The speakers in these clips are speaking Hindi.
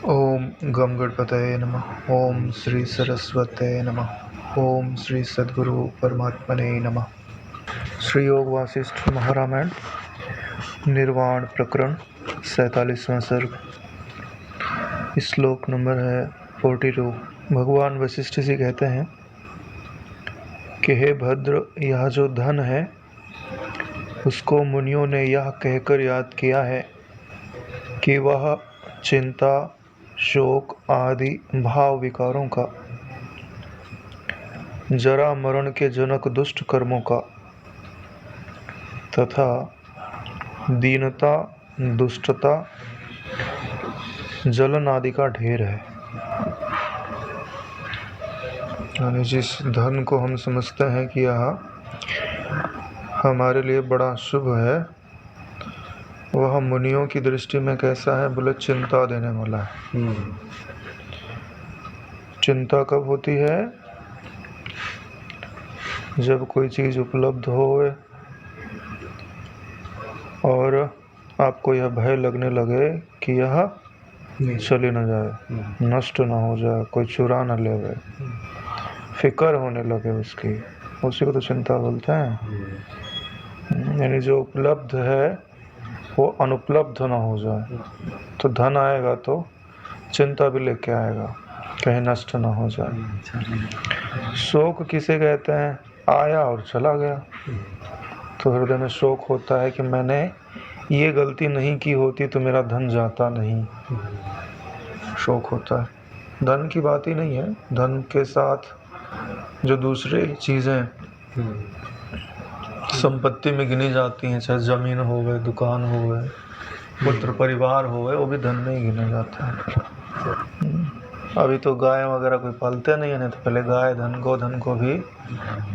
ओम गम गणपतये नमः। ओम श्री सरस्वतये नमः। ओम श्री सद्गुरु परमात्मने नमः। श्री योग वासिष्ठ महारामायण निर्वाण प्रकरण 47वां सर्ग। श्लोक नंबर है 42। भगवान वशिष्ठ जी कहते हैं कि हे भद्र, यह जो धन है उसको मुनियों ने यह कहकर याद किया है कि वह चिंता, शोक आदि भाव विकारों का, जरा मरण के जनक दुष्ट कर्मों का तथा दीनता, दुष्टता, जलन आदि का ढेर है। यानी जिस धन को हम समझते हैं कि यह हमारे लिए बड़ा शुभ है, वह मुनियों की दृष्टि में कैसा है? बोले चिंता देने वाला है। चिंता कब होती है? जब कोई चीज़ उपलब्ध हो और आपको यह भय लगने लगे कि यह चली न जाए, नष्ट न हो जाए, कोई चुरा न ले गए, फिक्र होने लगे उसकी, उसी को तो चिंता बोलते हैं। यानी जो उपलब्ध है वो अनुपलब्ध ना हो जाए। तो धन आएगा तो चिंता भी लेके आएगा, कहीं नष्ट ना हो जाए। शोक किसे कहते हैं? आया और चला गया। तो हृदय में शोक होता है कि मैंने ये गलती नहीं की होती तो मेरा धन जाता नहीं। शोक होता है। धन की बात ही नहीं है, धन के साथ जो दूसरे चीज़ें संपत्ति में गिनी जाती हैं, चाहे जमीन हो गए, दुकान हो गए, पुत्र परिवार हो गए, वो भी धन में ही गिना जाता है। अभी तो गाय वगैरह कोई पालते नहीं है, नहीं तो पहले गाय धन को भी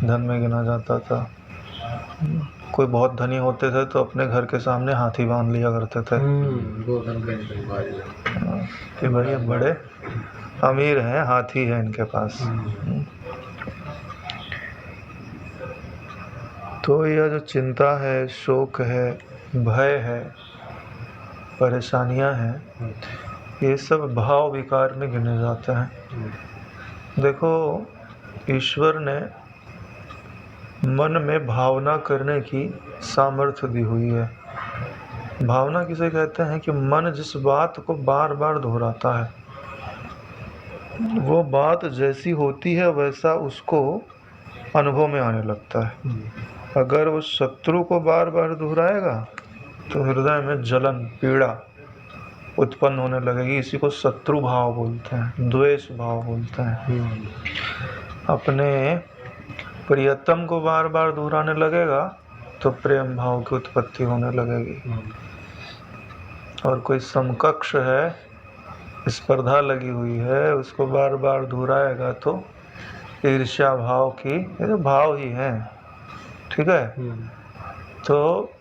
धन में गिना जाता था। कोई बहुत धनी होते थे तो अपने घर के सामने हाथी बांध लिया करते थे कि भाई बड़े अमीर हैं, हाथी है इनके पास। तो यह जो चिंता है, शोक है, भय है, परेशानियां हैं, ये सब भाव विकार में गिने जाते हैं। देखो, ईश्वर ने मन में भावना करने की सामर्थ्य दी हुई है। भावना किसे कहते हैं? कि मन जिस बात को बार बार दोहराता है, वो बात जैसी होती है वैसा उसको अनुभव में आने लगता है। अगर वो शत्रु को बार बार दोहराएगा तो हृदय में जलन, पीड़ा उत्पन्न होने लगेगी। इसी को शत्रु भाव बोलते हैं, द्वेष भाव बोलते हैं। अपने प्रियतम को बार बार दोहराने लगेगा तो प्रेम भाव की उत्पत्ति होने लगेगी। और कोई समकक्ष है, स्पर्धा लगी हुई है, उसको बार बार दोहराएगा तो ईर्ष्या भाव की, ये तो भाव ही है, ठीक है। तो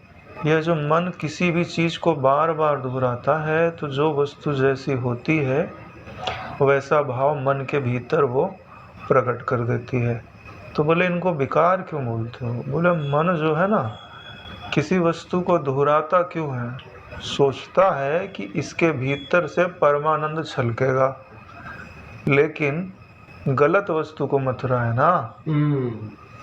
यह जो मन किसी भी चीज़ को बार बार दोहराता है तो जो वस्तु जैसी होती है वैसा भाव मन के भीतर वो प्रकट कर देती है। तो बोले इनको विकार क्यों बोलते हो? बोले मन जो है ना, किसी वस्तु को दोहराता क्यों है? सोचता है कि इसके भीतर से परमानंद छलकेगा, लेकिन गलत वस्तु को मथ रहा है ना।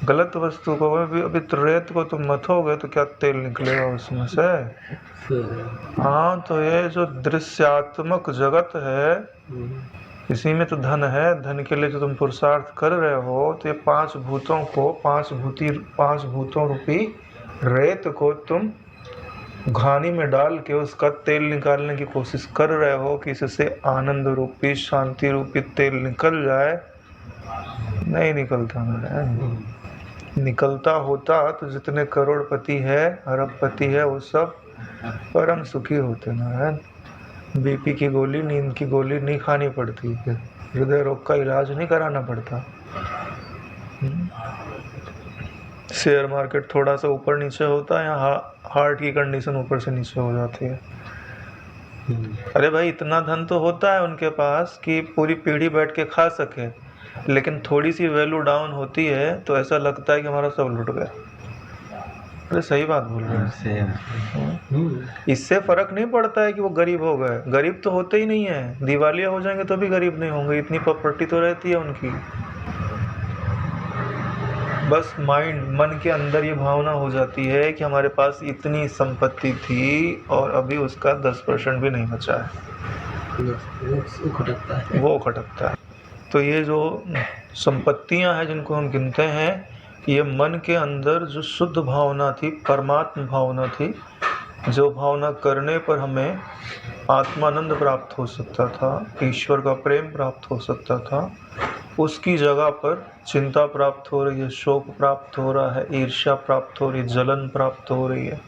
गलत वस्तु को, अभी तो रेत को तुम मथोगे तो क्या तेल निकलेगा उसमें से? हाँ, तो ये जो दृश्यात्मक जगत है, इसी में तो धन है। धन के लिए जो तुम पुरुषार्थ कर रहे हो, तो ये पांच भूतों रूपी रेत को तुम घानी में डाल के उसका तेल निकालने की कोशिश कर रहे हो कि इससे आनंद रूपी, शांति रूपी तेल निकल जाए। नहीं निकलता मेरा। निकलता होता तो जितने करोड़पति है, अरबपति है, वो सब परम सुखी होते नारायण। बीपी की गोली, नींद की गोली नहीं खानी पड़ती है, हृदय रोग का इलाज नहीं कराना पड़ता। शेयर मार्केट थोड़ा सा ऊपर नीचे होता है, यहाँ हार्ट की कंडीशन ऊपर से नीचे हो जाती है। अरे भाई, इतना धन तो होता है उनके पास कि पूरी पीढ़ी बैठ के खा सके, लेकिन थोड़ी सी वैल्यू डाउन होती है तो ऐसा लगता है कि हमारा सब लुट गया। अरे सही बात बोल रहे हैं। इससे फर्क नहीं पड़ता है कि वो गरीब हो गए, गरीब तो होते ही नहीं है, दिवालिया हो जाएंगे तो भी गरीब नहीं होंगे, इतनी प्रॉपर्टी तो रहती है उनकी। बस मन के अंदर ये भावना हो जाती है कि हमारे पास इतनी संपत्ति थी और अभी उसका 10% भी नहीं बचा है, वो खटकता है। तो ये जो संपत्तियां हैं जिनको हम गिनते हैं, ये मन के अंदर जो शुद्ध भावना थी, परमात्म भावना थी, जो भावना करने पर हमें आत्मानंद प्राप्त हो सकता था, ईश्वर का प्रेम प्राप्त हो सकता था, उसकी जगह पर चिंता प्राप्त हो रही है, शोक प्राप्त हो रहा है, ईर्ष्या प्राप्त हो रही है, जलन प्राप्त हो रही है।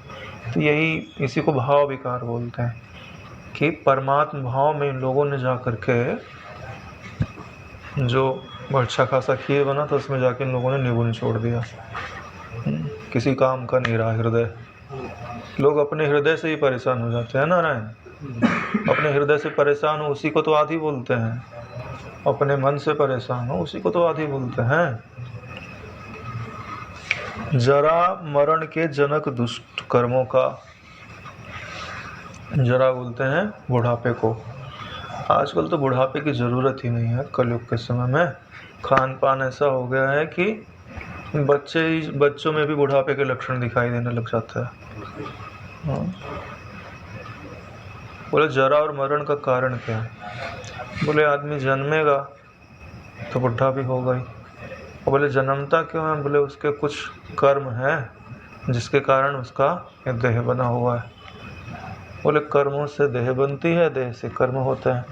तो यही, इसी को भाव विकार बोलते हैं कि परमात्म भाव में इन लोगों ने जा करके जो अच्छा खासा खीर बना था उसमें जाके इन लोगों ने निगुन छोड़ दिया। किसी काम का नहीं रहा हृदय। लोग अपने हृदय से ही परेशान हो जाते हैं नारायण, अपने हृदय से परेशान हो उसी को तो आदि बोलते हैं, अपने मन से परेशान हो उसी को तो आदि बोलते हैं। जरा मरण के जनक दुष्ट कर्मों का, जरा बोलते हैं बुढ़ापे को। आजकल तो बुढ़ापे की ज़रूरत ही नहीं है, कलयुग के समय में खान पान ऐसा हो गया है कि बच्चों में भी बुढ़ापे के लक्षण दिखाई देने लग जाता है। बोले जरा और मरण का कारण क्या है? बोले आदमी जन्मेगा तो बुढ़ा भी होगा ही। और बोले जन्मता क्यों है? बोले उसके कुछ कर्म हैं जिसके कारण उसका देह बना हुआ है। बोले कर्मों से देह बनती है, देह से कर्म होते हैं,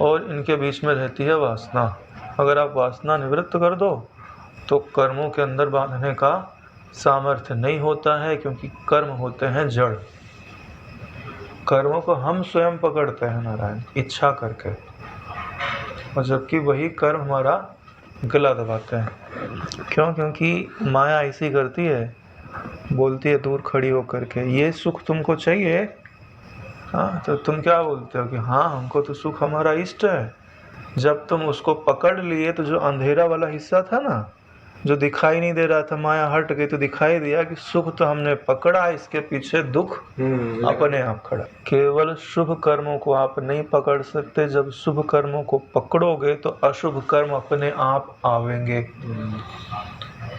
और इनके बीच में रहती है वासना। अगर आप वासना निवृत्त कर दो तो कर्मों के अंदर बांधने का सामर्थ्य नहीं होता है, क्योंकि कर्म होते हैं जड़। कर्मों को हम स्वयं पकड़ते हैं नारायण, इच्छा करके, और जबकि वही कर्म हमारा गला दबाते हैं। क्यों? क्योंकि माया ऐसी करती है, बोलती है दूर खड़ी होकर के, ये सुख तुमको चाहिए? हाँ, तो तुम क्या बोलते हो कि हाँ हमको तो सुख हमारा इष्ट है। जब तुम उसको पकड़ लिए तो जो अंधेरा वाला हिस्सा था ना, जो दिखाई नहीं दे रहा था, माया हट गई तो दिखाई दिया कि सुख तो हमने पकड़ा, इसके पीछे दुख अपने आप खड़ा। केवल शुभ कर्मों को आप नहीं पकड़ सकते, जब शुभ कर्मों को पकड़ोगे तो अशुभ कर्म अपने आप आवेंगे।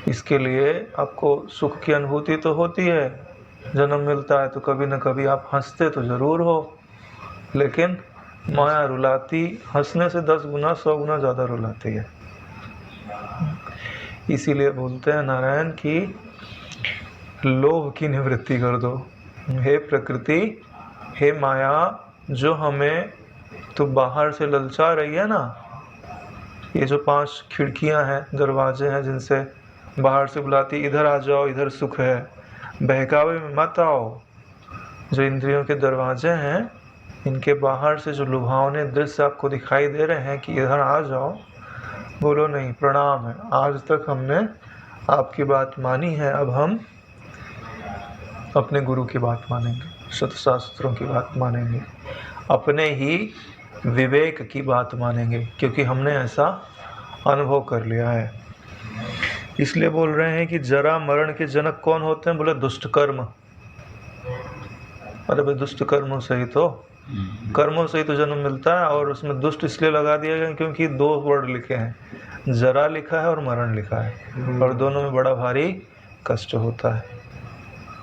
इसके लिए आपको सुख की अनुभूति तो होती है, जन्म मिलता है तो कभी न कभी आप हंसते तो ज़रूर हो, लेकिन माया रुलाती हंसने से 10 गुना 100 गुना ज़्यादा रुलाती है। इसीलिए बोलते हैं नारायण कि लोभ की निवृत्ति कर दो। हे प्रकृति, हे माया, जो हमें तो बाहर से ललचा रही है ना, ये जो 5 खिड़कियां हैं, दरवाजे हैं, जिनसे बाहर से बुलाती इधर आ जाओ, इधर सुख है, बहकावे में मत आओ। जो इंद्रियों के दरवाजे हैं, इनके बाहर से जो लुभावने दृश्य आपको दिखाई दे रहे हैं कि इधर आ जाओ, बोलो नहीं, प्रणाम है, आज तक हमने आपकी बात मानी है, अब हम अपने गुरु की बात मानेंगे, सतशास्त्रों की बात मानेंगे, अपने ही विवेक की बात मानेंगे, क्योंकि हमने ऐसा अनुभव कर लिया है। इसलिए बोल रहे हैं कि जरा मरण के जनक कौन होते हैं? बोले दुष्ट कर्म। अरे भाई, दुष्ट कर्मों से ही तो, कर्मों से ही तो जन्म मिलता है। और उसमें दुष्ट इसलिए लगा दिया गया क्योंकि 2 वर्ड लिखे हैं, जरा लिखा है और मरण लिखा है, और दोनों में बड़ा भारी कष्ट होता है।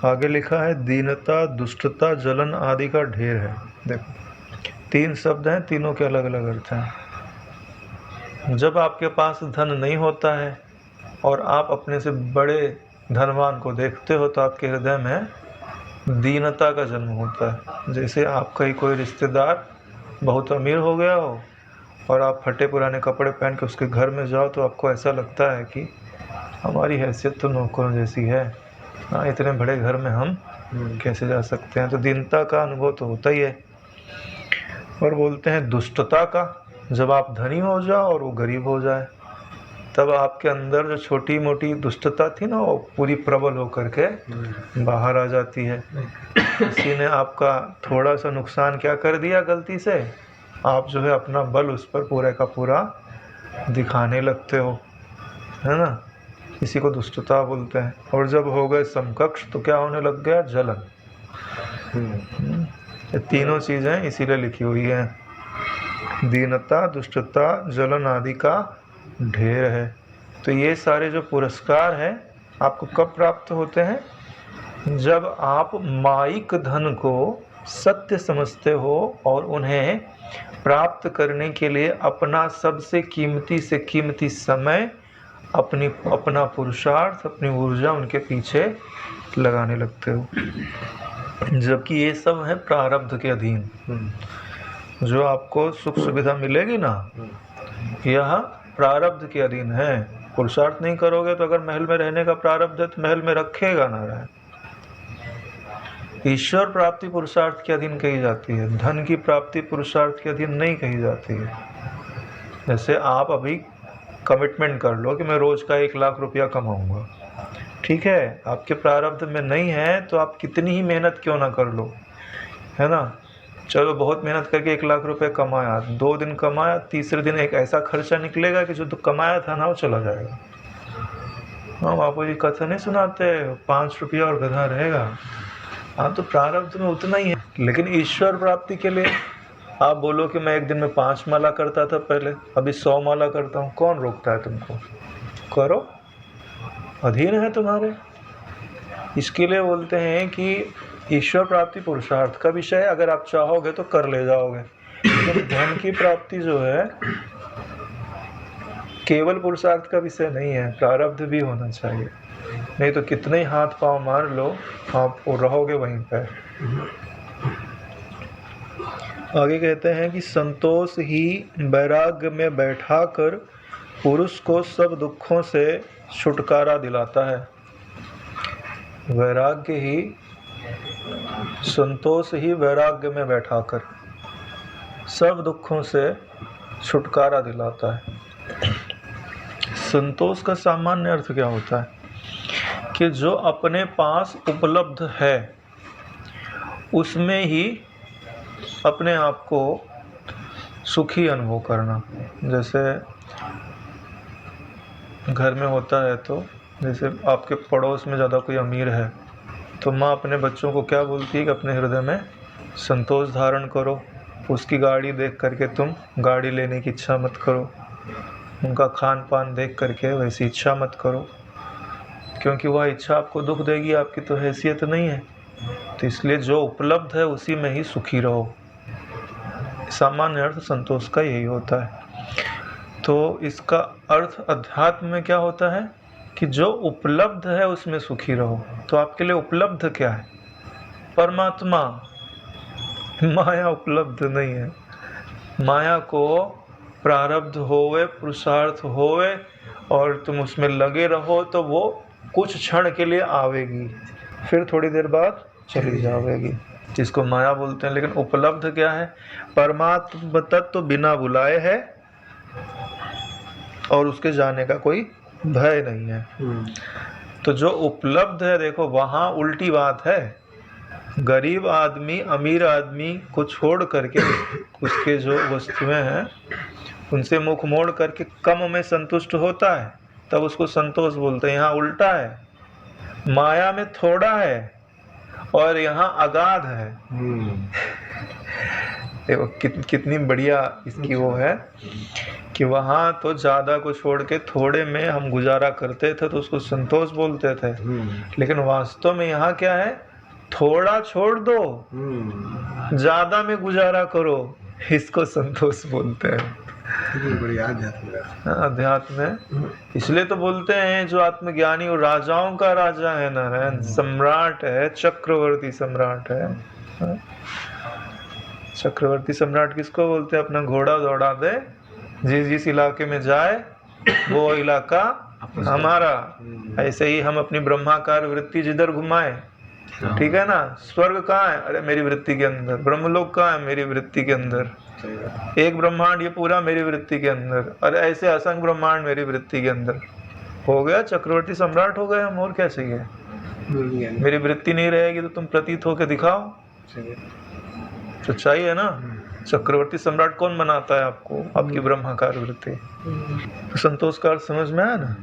आगे लिखा है दीनता, दुष्टता, जलन आदि का ढेर है। देखो 3 शब्द हैं, तीनों के अलग अलग अर्थ हैं। जब आपके पास धन नहीं होता है और आप अपने से बड़े धनवान को देखते हो तो आपके हृदय में दीनता का जन्म होता है। जैसे आपका ही कोई रिश्तेदार बहुत अमीर हो गया हो और आप फटे पुराने कपड़े पहन के उसके घर में जाओ तो आपको ऐसा लगता है कि हमारी हैसियत तो नौकरों जैसी है, हाँ, इतने बड़े घर में हम कैसे जा सकते हैं। तो दीनता का अनुभव तो होता ही है। और बोलते हैं दुष्टता का, जब आप धनी हो जाओ और वो गरीब हो जाए, तब आपके अंदर जो छोटी मोटी दुष्टता थी ना, वो पूरी प्रबल होकर के बाहर आ जाती है। किसी ने आपका थोड़ा सा नुकसान क्या कर दिया गलती से, आप जो है अपना बल उस पर पूरे का पूरा दिखाने लगते हो, है ना। इसी को दुष्टता बोलते हैं। और जब हो गए समकक्ष तो क्या होने लग गया? जलन। ये तीनों चीज़ें इसीलिए लिखी हुई हैं। दीनता, दुष्टता, जलन आदि का ढेर है। तो ये सारे जो पुरस्कार हैं आपको कब प्राप्त होते हैं? जब आप मायिक धन को सत्य समझते हो और उन्हें प्राप्त करने के लिए अपना सबसे कीमती से कीमती समय, अपना पुरुषार्थ, अपनी ऊर्जा उनके पीछे लगाने लगते हो। जबकि ये सब है प्रारब्ध के अधीन। जो आपको सुख सुविधा मिलेगी ना, यह प्रारब्ध के अधीन है। पुरुषार्थ नहीं करोगे तो अगर महल में रहने का प्रारब्ध है तो महल में रखेगा ना रहे। ईश्वर प्राप्ति पुरुषार्थ के अधीन कही जाती है, धन की प्राप्ति पुरुषार्थ के अधीन नहीं कही जाती है। जैसे आप अभी कमिटमेंट कर लो कि मैं रोज का 1 लाख रुपया कमाऊंगा, ठीक है, आपके प्रारब्ध में नहीं है तो आप कितनी ही मेहनत क्यों ना कर लो, है ना। चलो बहुत मेहनत करके 1 लाख रुपए कमाया, 2 दिन कमाया, तीसरे दिन एक ऐसा खर्चा निकलेगा कि जो तो कमाया था ना वो चला जाएगा। हाँ, बापू जी कथा नहीं सुनाते, 5 रुपया और गधा रहेगा। हाँ, तो प्रारब्ध में उतना ही है। लेकिन ईश्वर प्राप्ति के लिए आप बोलो कि मैं एक दिन में 5 माला करता था पहले, अभी 100 माला करता हूँ, कौन रोकता है तुमको? करो, अधीन है तुम्हारे। इसके लिए बोलते हैं कि ईश्वर प्राप्ति पुरुषार्थ का विषय है, अगर आप चाहोगे तो कर ले जाओगे। लेकिन धन की प्राप्ति जो है केवल पुरुषार्थ का विषय नहीं है, प्रारब्ध भी होना चाहिए। नहीं तो कितने ही हाथ पांव मार लो, आप रहोगे वहीं पर। आगे कहते हैं कि संतोष ही वैराग्य में बैठाकर पुरुष को सब दुखों से छुटकारा दिलाता है। वैराग्य ही, संतोष ही वैराग्य में बैठाकर सब दुखों से छुटकारा दिलाता है। संतोष का सामान्य अर्थ क्या होता है? कि जो अपने पास उपलब्ध है उसमें ही अपने आप को सुखी अनुभव करना। जैसे घर में होता है, तो जैसे आपके पड़ोस में ज़्यादा कोई अमीर है तो माँ अपने बच्चों को क्या बोलती है कि अपने हृदय में संतोष धारण करो। उसकी गाड़ी देख करके तुम गाड़ी लेने की इच्छा मत करो, उनका खान पान देख करके वैसी इच्छा मत करो, क्योंकि वह इच्छा आपको दुख देगी, आपकी तो हैसियत नहीं है। तो इसलिए जो उपलब्ध है उसी में ही सुखी रहो। सामान्य अर्थ संतोष का यही होता है। तो इसका अर्थ अध्यात्म में क्या होता है कि जो उपलब्ध है उसमें सुखी रहो। तो आपके लिए उपलब्ध क्या है? परमात्मा। माया उपलब्ध नहीं है। माया को प्रारब्ध होवे, पुरुषार्थ होवे और तुम उसमें लगे रहो तो वो कुछ क्षण के लिए आवेगी, फिर थोड़ी देर बाद चली जाएगी, जिसको माया बोलते हैं। लेकिन उपलब्ध क्या है? परमात्म तत्व बिना बुलाए है और उसके जाने का कोई भय नहीं है। तो जो उपलब्ध है, देखो वहाँ उल्टी बात है। गरीब आदमी अमीर आदमी को छोड़ करके उसके जो वस्तुएं हैं उनसे मुख मोड़ करके कम में संतुष्ट होता है, तब उसको संतोष बोलते हैं। यहाँ उल्टा है, माया में थोड़ा है और यहाँ अगाध है। देखो कितनी बढ़िया इसकी वो है कि वहाँ तो ज़्यादा को छोड़ के थोड़े में हम गुजारा करते थे तो उसको संतोष बोलते थे। लेकिन वास्तव में यहाँ क्या है? थोड़ा छोड़ दो, ज़्यादा में गुजारा करो, इसको संतोष बोलते हैं। अध्यात्म है। इसलिए तो बोलते हैं जो आत्मज्ञानी वो राजाओं का राजा है, नारायण सम्राट है, चक्रवर्ती सम्राट है। चक्रवर्ती सम्राट किसको बोलते हैं? अपना घोड़ा दौड़ा दे, जिस इलाके में जाए वो इलाका हमारा। ऐसे ही हम अपनी ब्रह्माकार वृत्ति जिधर घुमाए, ठीक है ना। स्वर्ग कहाँ है? अरे मेरी वृत्ति के अंदर। ब्रह्मलोक कहाँ है? मेरी वृत्ति के अंदर। एक ब्रह्मांड ये पूरा मेरी वृत्ति के अंदर। अरे ऐसे असंख्य ब्रह्मांड मेरी वृत्ति के अंदर। हो गया, चक्रवर्ती सम्राट हो गए हम, और क्या चाहिए? मेरी वृत्ति नहीं रहेगी तो तुम प्रतीत होकर दिखाओ, तो चाहिए ना। चक्रवर्ती सम्राट कौन बनाता है आपको? आपकी ब्रह्माकार वृत्ति। तो संतोष का अर्थ समझ में आया ना?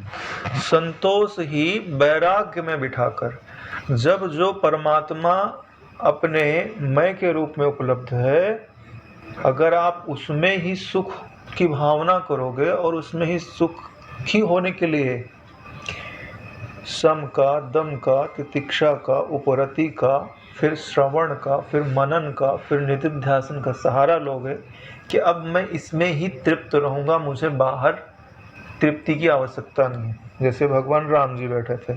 संतोष ही वैराग्य में बिठाकर, जब जो परमात्मा अपने मैं के रूप में उपलब्ध है, अगर आप उसमें ही सुख की भावना करोगे और उसमें ही सुखी होने के लिए सम का, दम का, तितिक्षा का, उपरति का, फिर श्रवण का, फिर मनन का, फिर निधिध्यासन का सहारा लोगे कि अब मैं इसमें ही तृप्त रहूँगा, मुझे बाहर तृप्ति की आवश्यकता नहीं है। जैसे भगवान राम जी बैठे थे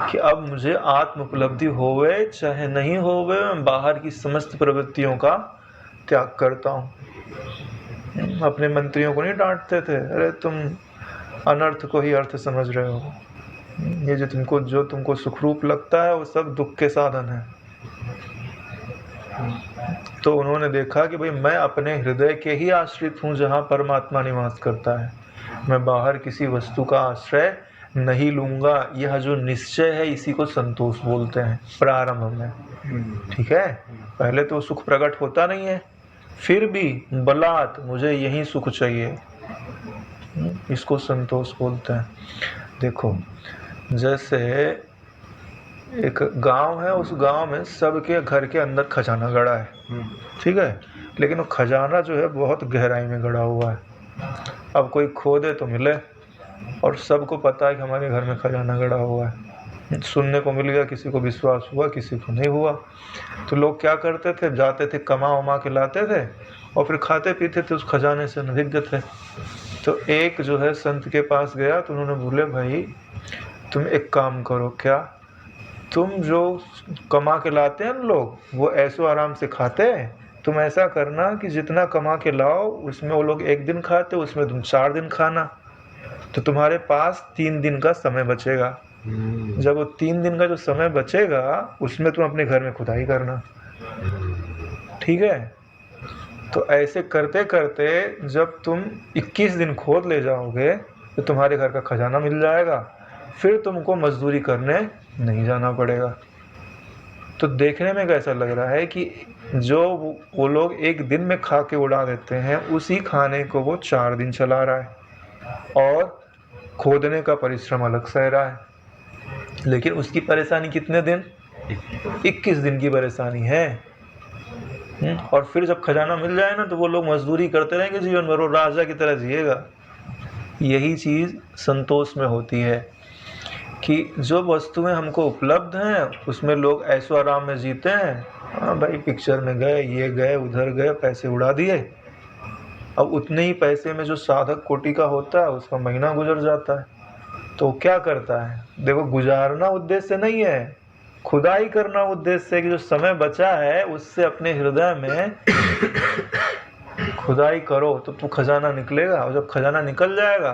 कि अब मुझे आत्म उपलब्धि होवे चाहे नहीं होवे, मैं बाहर की समस्त प्रवृत्तियों का त्याग करता हूँ। अपने मंत्रियों को नहीं डांटते थे, अरे तुम अनर्थ को ही अर्थ समझ रहे हो, ये जो तुमको सुखरूप लगता है वो सब दुख के साधन है। तो उन्होंने देखा कि भाई मैं अपने हृदय के ही आश्रित हूँ जहाँ परमात्मा निवास करता है, मैं बाहर किसी वस्तु का आश्रय नहीं लूँगा। यह जो निश्चय है इसी को संतोष बोलते हैं प्रारंभ में। ठीक है, पहले तो सुख प्रकट होता नहीं है, फिर भी बलात् मुझे यही सुख चाहिए, इसको संतोष बोलते हैं। देखो जैसे एक गांव है, उस गांव में सबके घर के अंदर खजाना गड़ा है, ठीक है, लेकिन वो खजाना जो है बहुत गहराई में गड़ा हुआ है। अब कोई खोदे तो मिले, और सबको पता है कि हमारे घर में खजाना गड़ा हुआ है। सुनने को मिल गया, किसी को विश्वास हुआ, किसी को नहीं हुआ। तो लोग क्या करते थे, जाते थे कमा उमा के लाते थे और फिर खाते पीते थे, उस खजाने से अनभिज्ञ थे। तो एक जो है संत के पास गया, तो उन्होंने बोले भाई तुम एक काम करो, क्या तुम जो कमा के लाते हैं लोग, वो ऐसो आराम से खाते हैं, तुम ऐसा करना कि जितना कमा के लाओ उसमें वो लोग 1 दिन खाते, उसमें तुम 4 दिन खाना, तो तुम्हारे पास 3 दिन का समय बचेगा। जब वो 3 दिन का जो समय बचेगा उसमें तुम अपने घर में खुदाई करना, ठीक है। तो ऐसे करते करते जब तुम 21 दिन खोद ले जाओगे तो तुम्हारे घर का खजाना मिल जाएगा, फिर तुमको मजदूरी करने नहीं जाना पड़ेगा। तो देखने में कैसा लग रहा है कि जो वो लोग 1 दिन में खा के उड़ा देते हैं, उसी खाने को वो 4 दिन चला रहा है और खोदने का परिश्रम अलग सह रहा है, लेकिन उसकी परेशानी कितने दिन? 21 दिन की परेशानी है। और फिर जब खजाना मिल जाए ना, तो वो लोग मजदूरी करते रहेंगे जीवन भर, वो राजा की तरह जिएगा। यही चीज़ संतोष में होती है कि जो वस्तुएं हमको उपलब्ध हैं उसमें लोग ऐसो आराम में जीते हैं। हाँ भाई, पिक्चर में गए, ये गए, उधर गए, पैसे उड़ा दिए। अब उतने ही पैसे में जो साधक कोटि का होता है उसका महीना गुजर जाता है। तो क्या करता है? देखो, गुजारना उद्देश्य नहीं है, खुदाई करना उद्देश्य है कि जो समय बचा है उससे अपने हृदय में खुदाई करो, तो खजाना निकलेगा। और जब खजाना निकल जाएगा,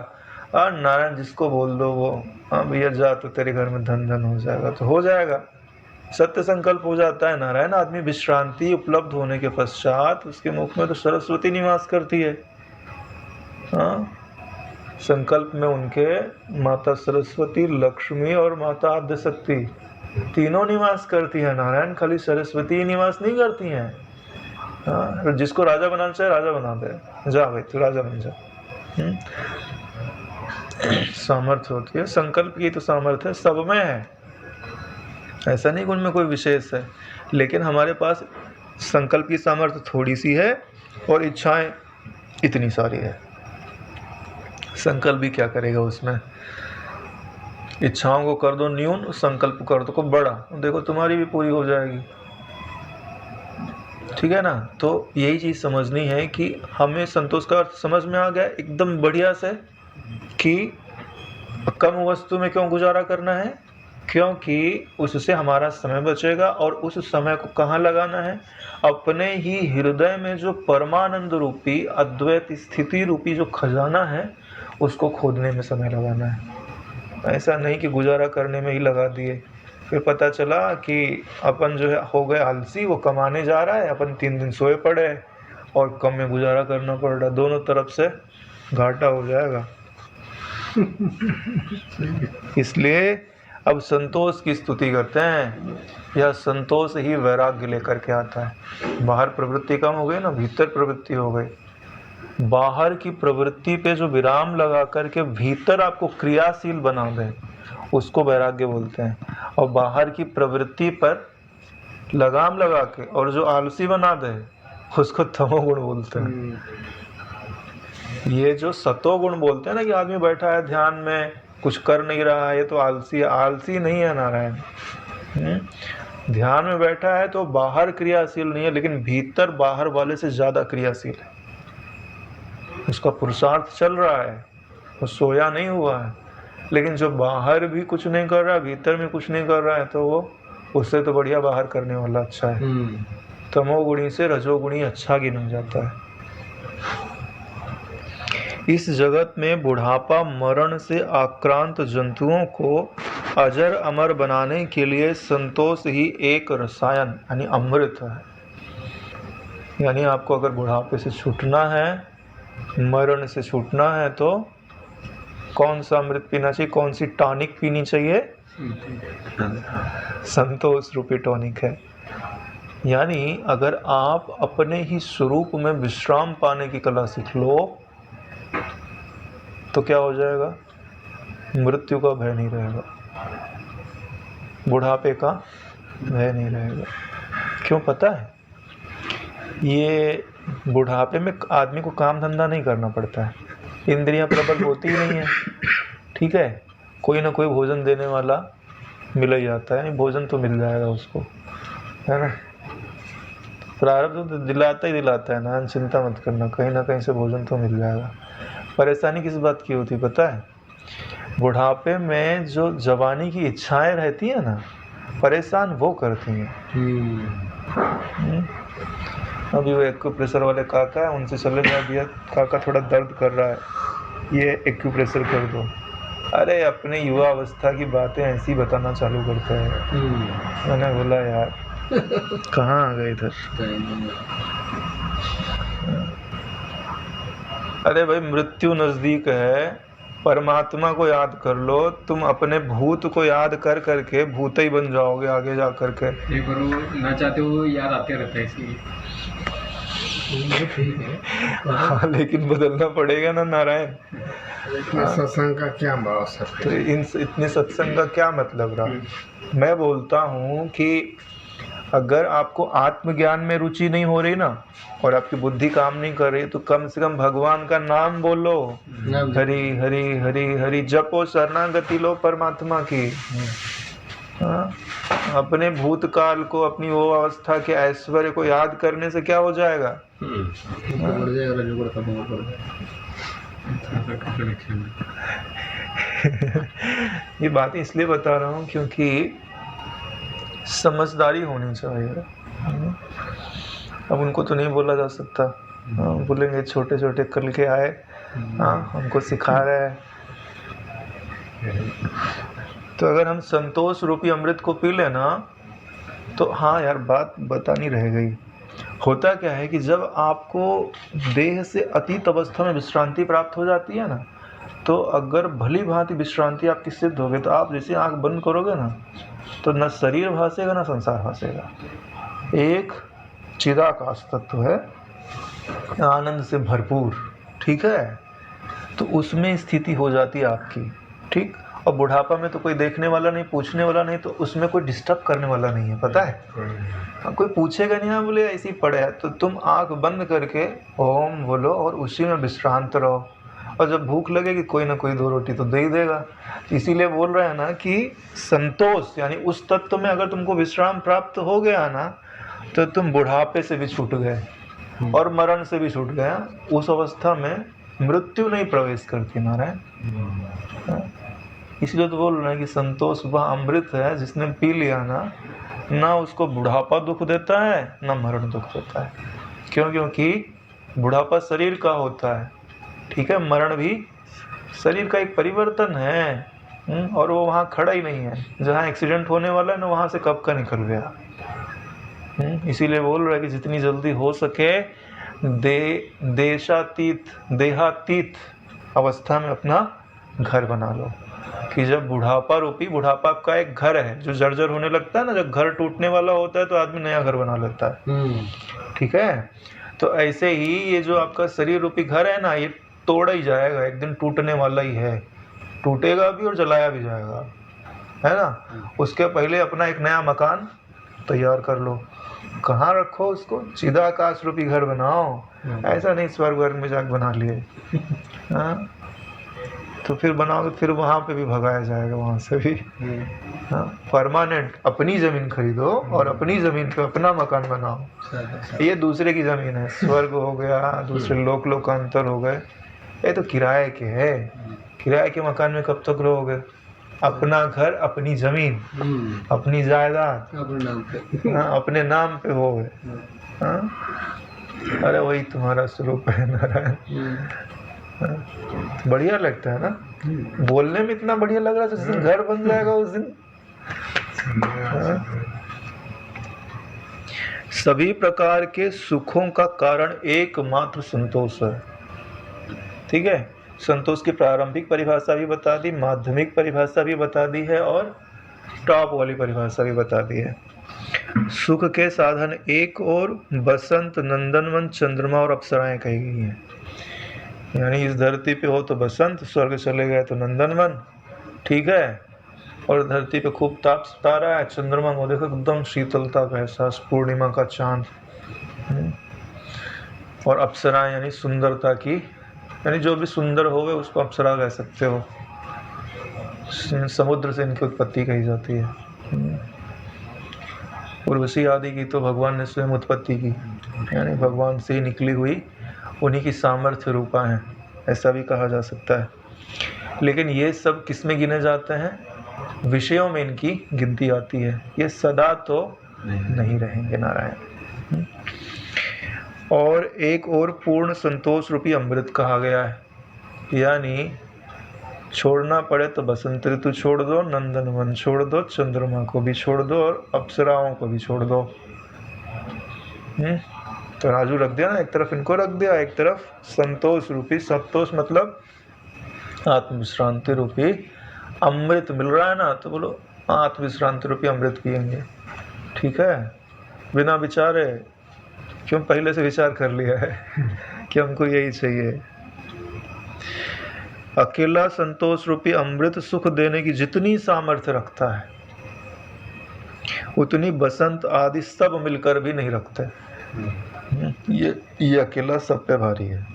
और नारायण जिसको बोल दो वो, हाँ भैया जा, तो तेरे घर में धन धन हो जाएगा, तो हो जाएगा। सत्य संकल्प हो जाता है नारायण। आदमी विश्रांति उपलब्ध होने के पश्चात उसके मुख में तो सरस्वती निवास करती है। हाँ, संकल्प में उनके माता सरस्वती, लक्ष्मी और माता आद्यशक्ति तीनों निवास करती है नारायण। खाली सरस्वती ही निवास नहीं करती हैं। हाँ, जिसको राजा बनाना चाहे राजा बना दे, जा भाई तू राजा बन जा। सामर्थ्य होती है संकल्प की, तो सामर्थ्य सब में है, ऐसा नहीं कि उनमें कोई विशेष है। लेकिन हमारे पास संकल्प की सामर्थ्य थोड़ी सी है और इच्छाएं इतनी सारी है। संकल्प भी क्या करेगा उसमें? इच्छाओं को कर दो न्यून, संकल्प कर दो को बड़ा, देखो तुम्हारी भी पूरी हो जाएगी। ठीक है ना? तो यही चीज़ समझनी है कि हमें संतोष का अर्थ समझ में आ गया एकदम बढ़िया से कि कम वस्तु में क्यों गुजारा करना है, क्योंकि उससे हमारा समय बचेगा। और उस समय को कहाँ लगाना है? अपने ही हृदय में जो परमानंद रूपी अद्वैत स्थिति रूपी जो खजाना है उसको खोदने में समय लगाना है। ऐसा नहीं कि गुजारा करने में ही लगा दिए, फिर पता चला कि अपन जो है हो गए आलसी, वो कमाने जा रहा है, अपन 3 दिन सोए पड़े और कम में गुजारा करना पड़ रहा। दोनों तरफ से घाटा हो जाएगा। इसलिए अब संतोष की स्तुति करते हैं। यह संतोष ही वैराग्य लेकर के आता है। बाहर प्रवृत्ति कम हो गई ना, भीतर प्रवृत्ति हो गई। बाहर की प्रवृत्ति पे जो विराम लगा करके भीतर आपको क्रियाशील बना दे, उसको वैराग्य बोलते हैं। और बाहर की प्रवृत्ति पर लगाम लगा के और जो आलसी बना दे, उसको तमोगुण बोलते हैं। ये जो सतोगुण बोलते हैं ना कि आदमी बैठा है ध्यान में, कुछ कर नहीं रहा है, ये तो आलसी है। आलसी नहीं है नारायण। ध्यान में बैठा है तो बाहर क्रियाशील नहीं है, लेकिन भीतर बाहर वाले से ज़्यादा क्रियाशील है। उसका पुरुषार्थ चल रहा है, वो सोया नहीं हुआ है। लेकिन जो बाहर भी कुछ नहीं कर रहा है, भीतर में कुछ नहीं कर रहा है, तो वो उससे तो बढ़िया बाहर करने वाला अच्छा है। तमोगुणी से रजोगुणी अच्छा गिना जाता है। इस जगत में बुढ़ापा मरण से आक्रांत जंतुओं को अजर अमर बनाने के लिए संतोष ही एक रसायन यानी अमृत है। यानी आपको अगर बुढ़ापे से छूटना है, मरण से छूटना है, तो कौन सा अमृत पीना चाहिए? कौन सी टॉनिक पीनी चाहिए? संतोष रूपी टॉनिक है। यानी अगर आप अपने ही स्वरूप में विश्राम पाने की कला सीख लो तो क्या हो जाएगा? मृत्यु का भय नहीं रहेगा, बुढ़ापे का भय नहीं रहेगा। क्यों पता है? ये बुढ़ापे में आदमी को काम धंधा नहीं करना पड़ता है, इंद्रियां प्रबल होती ही नहीं है। ठीक है, कोई ना कोई भोजन देने वाला मिल ही जाता है, भोजन तो मिल जाएगा उसको, है ना। प्रारब्ध तो दिलाता ही दिलाता है ना, चिंता मत करना, कहीं ना कहीं से भोजन तो मिल जाएगा। परेशानी किस बात की होती पता है? बुढ़ापे में जो जवानी की इच्छाएं रहती है ना, परेशान वो करती हैं। अभी वो एक्यूप्रेशर वाले काका है, उनसे चले जा दिया, काका थोड़ा दर्द कर रहा है, ये एक्यूप्रेशर कर दो। अरे अपने युवा अवस्था की बातें ऐसी बताना चालू करता है। मैंने बोला यार कहाँ आ गए इधर। अरे भाई मृत्यु नजदीक है, परमात्मा को याद कर लो। तुम अपने भूत को याद कर करके भूत ही बन जाओगे आगे जा करके। ना चाहते हो याद आते रहता है, इसलिए ठीक है। हाँ, लेकिन बदलना पड़ेगा ना नारायण। सत्संग का क्या मतलब? तो इतने सत्संग का क्या मतलब रहा? मैं बोलता हूँ कि अगर आपको आत्मज्ञान में रुचि नहीं हो रही ना, और आपकी बुद्धि काम नहीं कर रही, तो कम से कम भगवान का नाम बोलो, हरि हरि हरि हरि जपो, शरणागति लो परमात्मा की। हाँ, अपने भूतकाल को, अपनी वो अवस्था के ऐश्वर्य को याद करने से क्या हो जाएगा? ये बात इसलिए बता रहा हूँ क्योंकि समझदारी होनी चाहिए। अब उनको तो नहीं बोला जा सकता, बोलेंगे छोटे छोटे कल के आए, हमको सिखा रहे हैं। तो अगर हम संतोष रूपी अमृत को पी लेना तो हाँ यार, बात बतानी रह गई। होता क्या है कि जब आपको देह से अतीत अवस्था में विश्रांति प्राप्त हो जाती है ना, तो अगर भली भांति विश्रांति आपकी सिद्ध होगी, तो आप जैसे आंख बंद करोगे ना, तो न शरीर भासेगा न संसार भासेगा। एक चिदाकाश तत्व है, आनंद से भरपूर। ठीक है, तो उसमें स्थिति हो जाती है आपकी। ठीक, और बुढ़ापा में तो कोई देखने वाला नहीं, पूछने वाला नहीं, तो उसमें कोई डिस्टर्ब करने वाला नहीं है, पता है। कोई पूछेगा नहीं, हाँ बोले ऐसे ही पड़े है, तो तुम आंख बंद करके ओम बोलो और उसी में विश्रांत रहो। और जब भूख लगेगी कोई ना कोई दो रोटी तो दे ही देगा। इसीलिए बोल रहे हैं ना कि संतोष यानी उस तत्व में अगर तुमको विश्राम प्राप्त हो गया ना, तो तुम बुढ़ापे से भी छूट गए और मरण से भी छूट गया। उस अवस्था में मृत्यु नहीं प्रवेश करती नारायण। इसलिए तो बोल रहे हैं कि संतोष वह अमृत है जिसने पी लिया ना उसको बुढ़ापा दुख देता है ना मरण दुख देता है। क्यों? क्योंकि बुढ़ापा शरीर का होता है, ठीक है, मरण भी शरीर का एक परिवर्तन है। और वो वहाँ खड़ा ही नहीं है, जहाँ एक्सीडेंट होने वाला है ना वहाँ से कब का निकल गया। इसीलिए बोल रहा है कि जितनी जल्दी हो सके देहातीत अवस्था में अपना घर बना लो। कि जब बुढ़ापा आपका एक घर है जो जर्जर होने लगता है ना, जब घर टूटने वाला होता है तो आदमी नया घर बना लेता है, ठीक है। तो ऐसे ही ये जो आपका शरीर रूपी घर है ना, ये तोड़ा ही जाएगा, एक दिन टूटने वाला ही है, टूटेगा भी और जलाया भी जाएगा, है ना। उसके पहले अपना एक नया मकान तैयार कर लो। कहाँ रखो उसको? चिदाकाश रूपी घर बनाओ, ऐसा नहीं स्वर्ग वर्ग में जाकर बना लिए। हाँ, तो फिर बनाओगे, फिर वहाँ पे भी भगाया जाएगा, वहाँ से भी। हाँ, परमानेंट अपनी ज़मीन खरीदो और अपनी ज़मीन पे अपना मकान बनाओ। ये दूसरे की ज़मीन है, स्वर्ग हो गया, दूसरे लोकांतर हो गए, ये तो किराए के है। किराए के मकान में कब तक रहोगे? अपना घर, अपनी ज़मीन, अपनी जायदाद अपने नाम पे हो गए। हाँ, अरे वही तुम्हारा स्वरूप है नारायण। बढ़िया लगता है ना, बोलने में इतना बढ़िया लग रहा है। जिस दिन घर बन जाएगा उस दिन सभी प्रकार के सुखों का कारण एकमात्र संतोष है, ठीक है। संतोष की प्रारंभिक परिभाषा भी बता दी, माध्यमिक परिभाषा भी बता दी है और टॉप वाली परिभाषा भी बता दी है। सुख के साधन एक और बसंत, नंदनवन, चंद्रमा और अप्सराएं कही गई हैं। यानी इस धरती पे हो तो बसंत, स्वर्ग चले गए तो नंदनवन, ठीक है। और धरती पे खूब ताप सता रहा है, चंद्रमा को देखो एकदम शीतलता का एहसास, पूर्णिमा का चांद। और अप्सराएं यानी सुंदरता की, यानी जो भी सुंदर होवे उसको अप्सरा कह सकते हो। समुद्र से इनकी उत्पत्ति कही जाती है। उर्वशी आदि की तो भगवान ने स्वयं उत्पत्ति की, यानी भगवान से ही निकली हुई उन्हीं की सामर्थ्य रूपा है, ऐसा भी कहा जा सकता है। लेकिन ये सब किस में गिने जाते हैं? विषयों में इनकी गिनती आती है। ये सदा तो नहीं रहेंगे नारायण। और एक और पूर्ण संतोष रूपी अमृत कहा गया है, यानी छोड़ना पड़े तो बसंत ऋतु छोड़ दो, नंदनवन छोड़ दो, चंद्रमा को भी छोड़ दो और अप्सराओं को भी छोड़ दो। तो राजू रख दिया ना, एक तरफ इनको रख दिया, एक तरफ संतोष रूपी, संतोष मतलब आत्मविश्रांति रूपी अमृत मिल रहा है ना, तो बोलो आत्मविश्रांति रूपी अमृत पिएंगे, ठीक है। बिना विचारे, क्यों पहले से विचार कर लिया है कि हमको यही चाहिए। अकेला संतोष रूपी अमृत सुख देने की जितनी सामर्थ्य रखता है उतनी बसंत आदि सब मिलकर भी नहीं रखते। ये अकेला सब पे भारी है।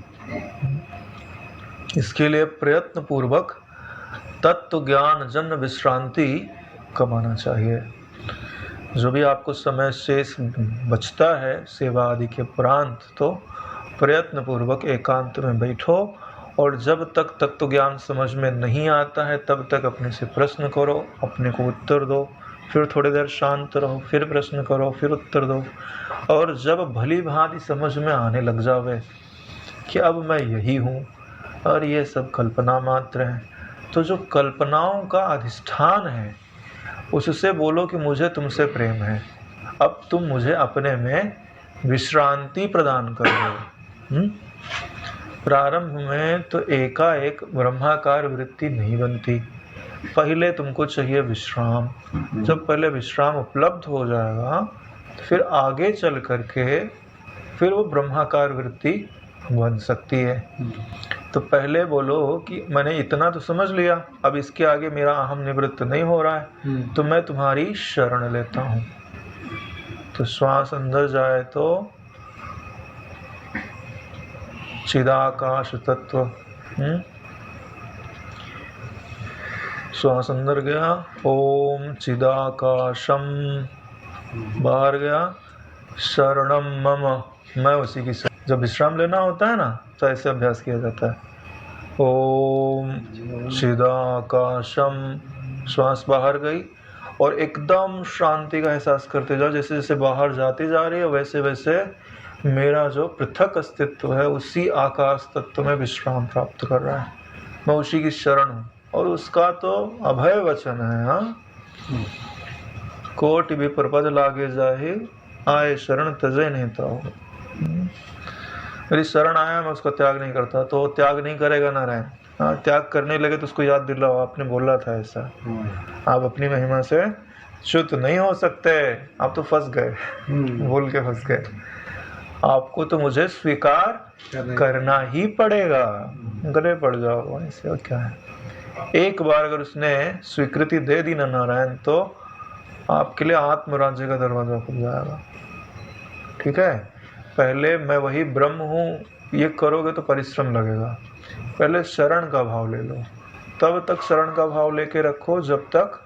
इसके लिए प्रयत्न पूर्वक तत्व ज्ञान जन्य विश्रांति कमाना चाहिए। जो भी आपको समय शेष बचता है सेवा आदि के उपरांत, तो प्रयत्न पूर्वक एकांत में बैठो और जब तक तत्व ज्ञान समझ में नहीं आता है तब तक अपने से प्रश्न करो, अपने को उत्तर दो, फिर थोड़ी देर शांत रहो, फिर प्रश्न करो, फिर उत्तर दो। और जब भली भांति समझ में आने लग जावे कि अब मैं यही हूँ और ये सब कल्पना मात्र है, तो जो कल्पनाओं का अधिष्ठान है उससे बोलो कि मुझे तुमसे प्रेम है, अब तुम मुझे अपने में विश्रांति प्रदान कर दो। प्रारंभ में तो एकाएक ब्रह्माकार वृत्ति नहीं बनती, पहले तुमको चाहिए विश्राम। जब पहले विश्राम उपलब्ध हो जाएगा फिर आगे चल करके फिर वो ब्रह्माकार वृत्ति बन सकती है। तो पहले बोलो कि मैंने इतना तो समझ लिया, अब इसके आगे मेरा अहम निवृत्त नहीं हो रहा है, तो मैं तुम्हारी शरण लेता हूँ। तो श्वास अंदर जाए तो चिदाकाश तत्व, श्वास अंदर गया, ओम चिदाकाशम, बाहर गया शरणम मम, मैं उसी की। जब विश्राम लेना होता है ना तो ऐसे अभ्यास किया जाता है। ओम चिदाकाशम, श्वास बाहर गई और एकदम शांति का एहसास करते जाओ। जैसे जैसे बाहर जाती जा रही है वैसे वैसे मेरा जो पृथक अस्तित्व है उसी आकाश तत्व में विश्राम प्राप्त कर रहा है, मैं उसी की शरण हूँ। और उसका तो अभय वचन है, हाँ, कोटि विप्रपद लागे जाहि, आए शरण तजे नहीं ताऊ। मेरी शरण आया, मैं उसका त्याग नहीं करता, तो त्याग नहीं करेगा नारायण। त्याग करने लगे तो उसको याद दिलाओ, आपने बोला था ऐसा, आप अपनी महिमा से च्युत नहीं हो सकते, आप तो फंस गए, बोल के फंस गए, आपको तो मुझे स्वीकार करना ही पड़ेगा, गले पड़ जाओ, ऐसे और क्या है। एक बार अगर उसने स्वीकृति दे दी ना नारायण, तो आपके लिए आत्मराज्य का दरवाजा खुल जाएगा। ठीक है, पहले मैं वही ब्रह्म हूँ ये करोगे तो परिश्रम लगेगा, पहले शरण का भाव ले लो, तब तक शरण का भाव लेके रखो जब तक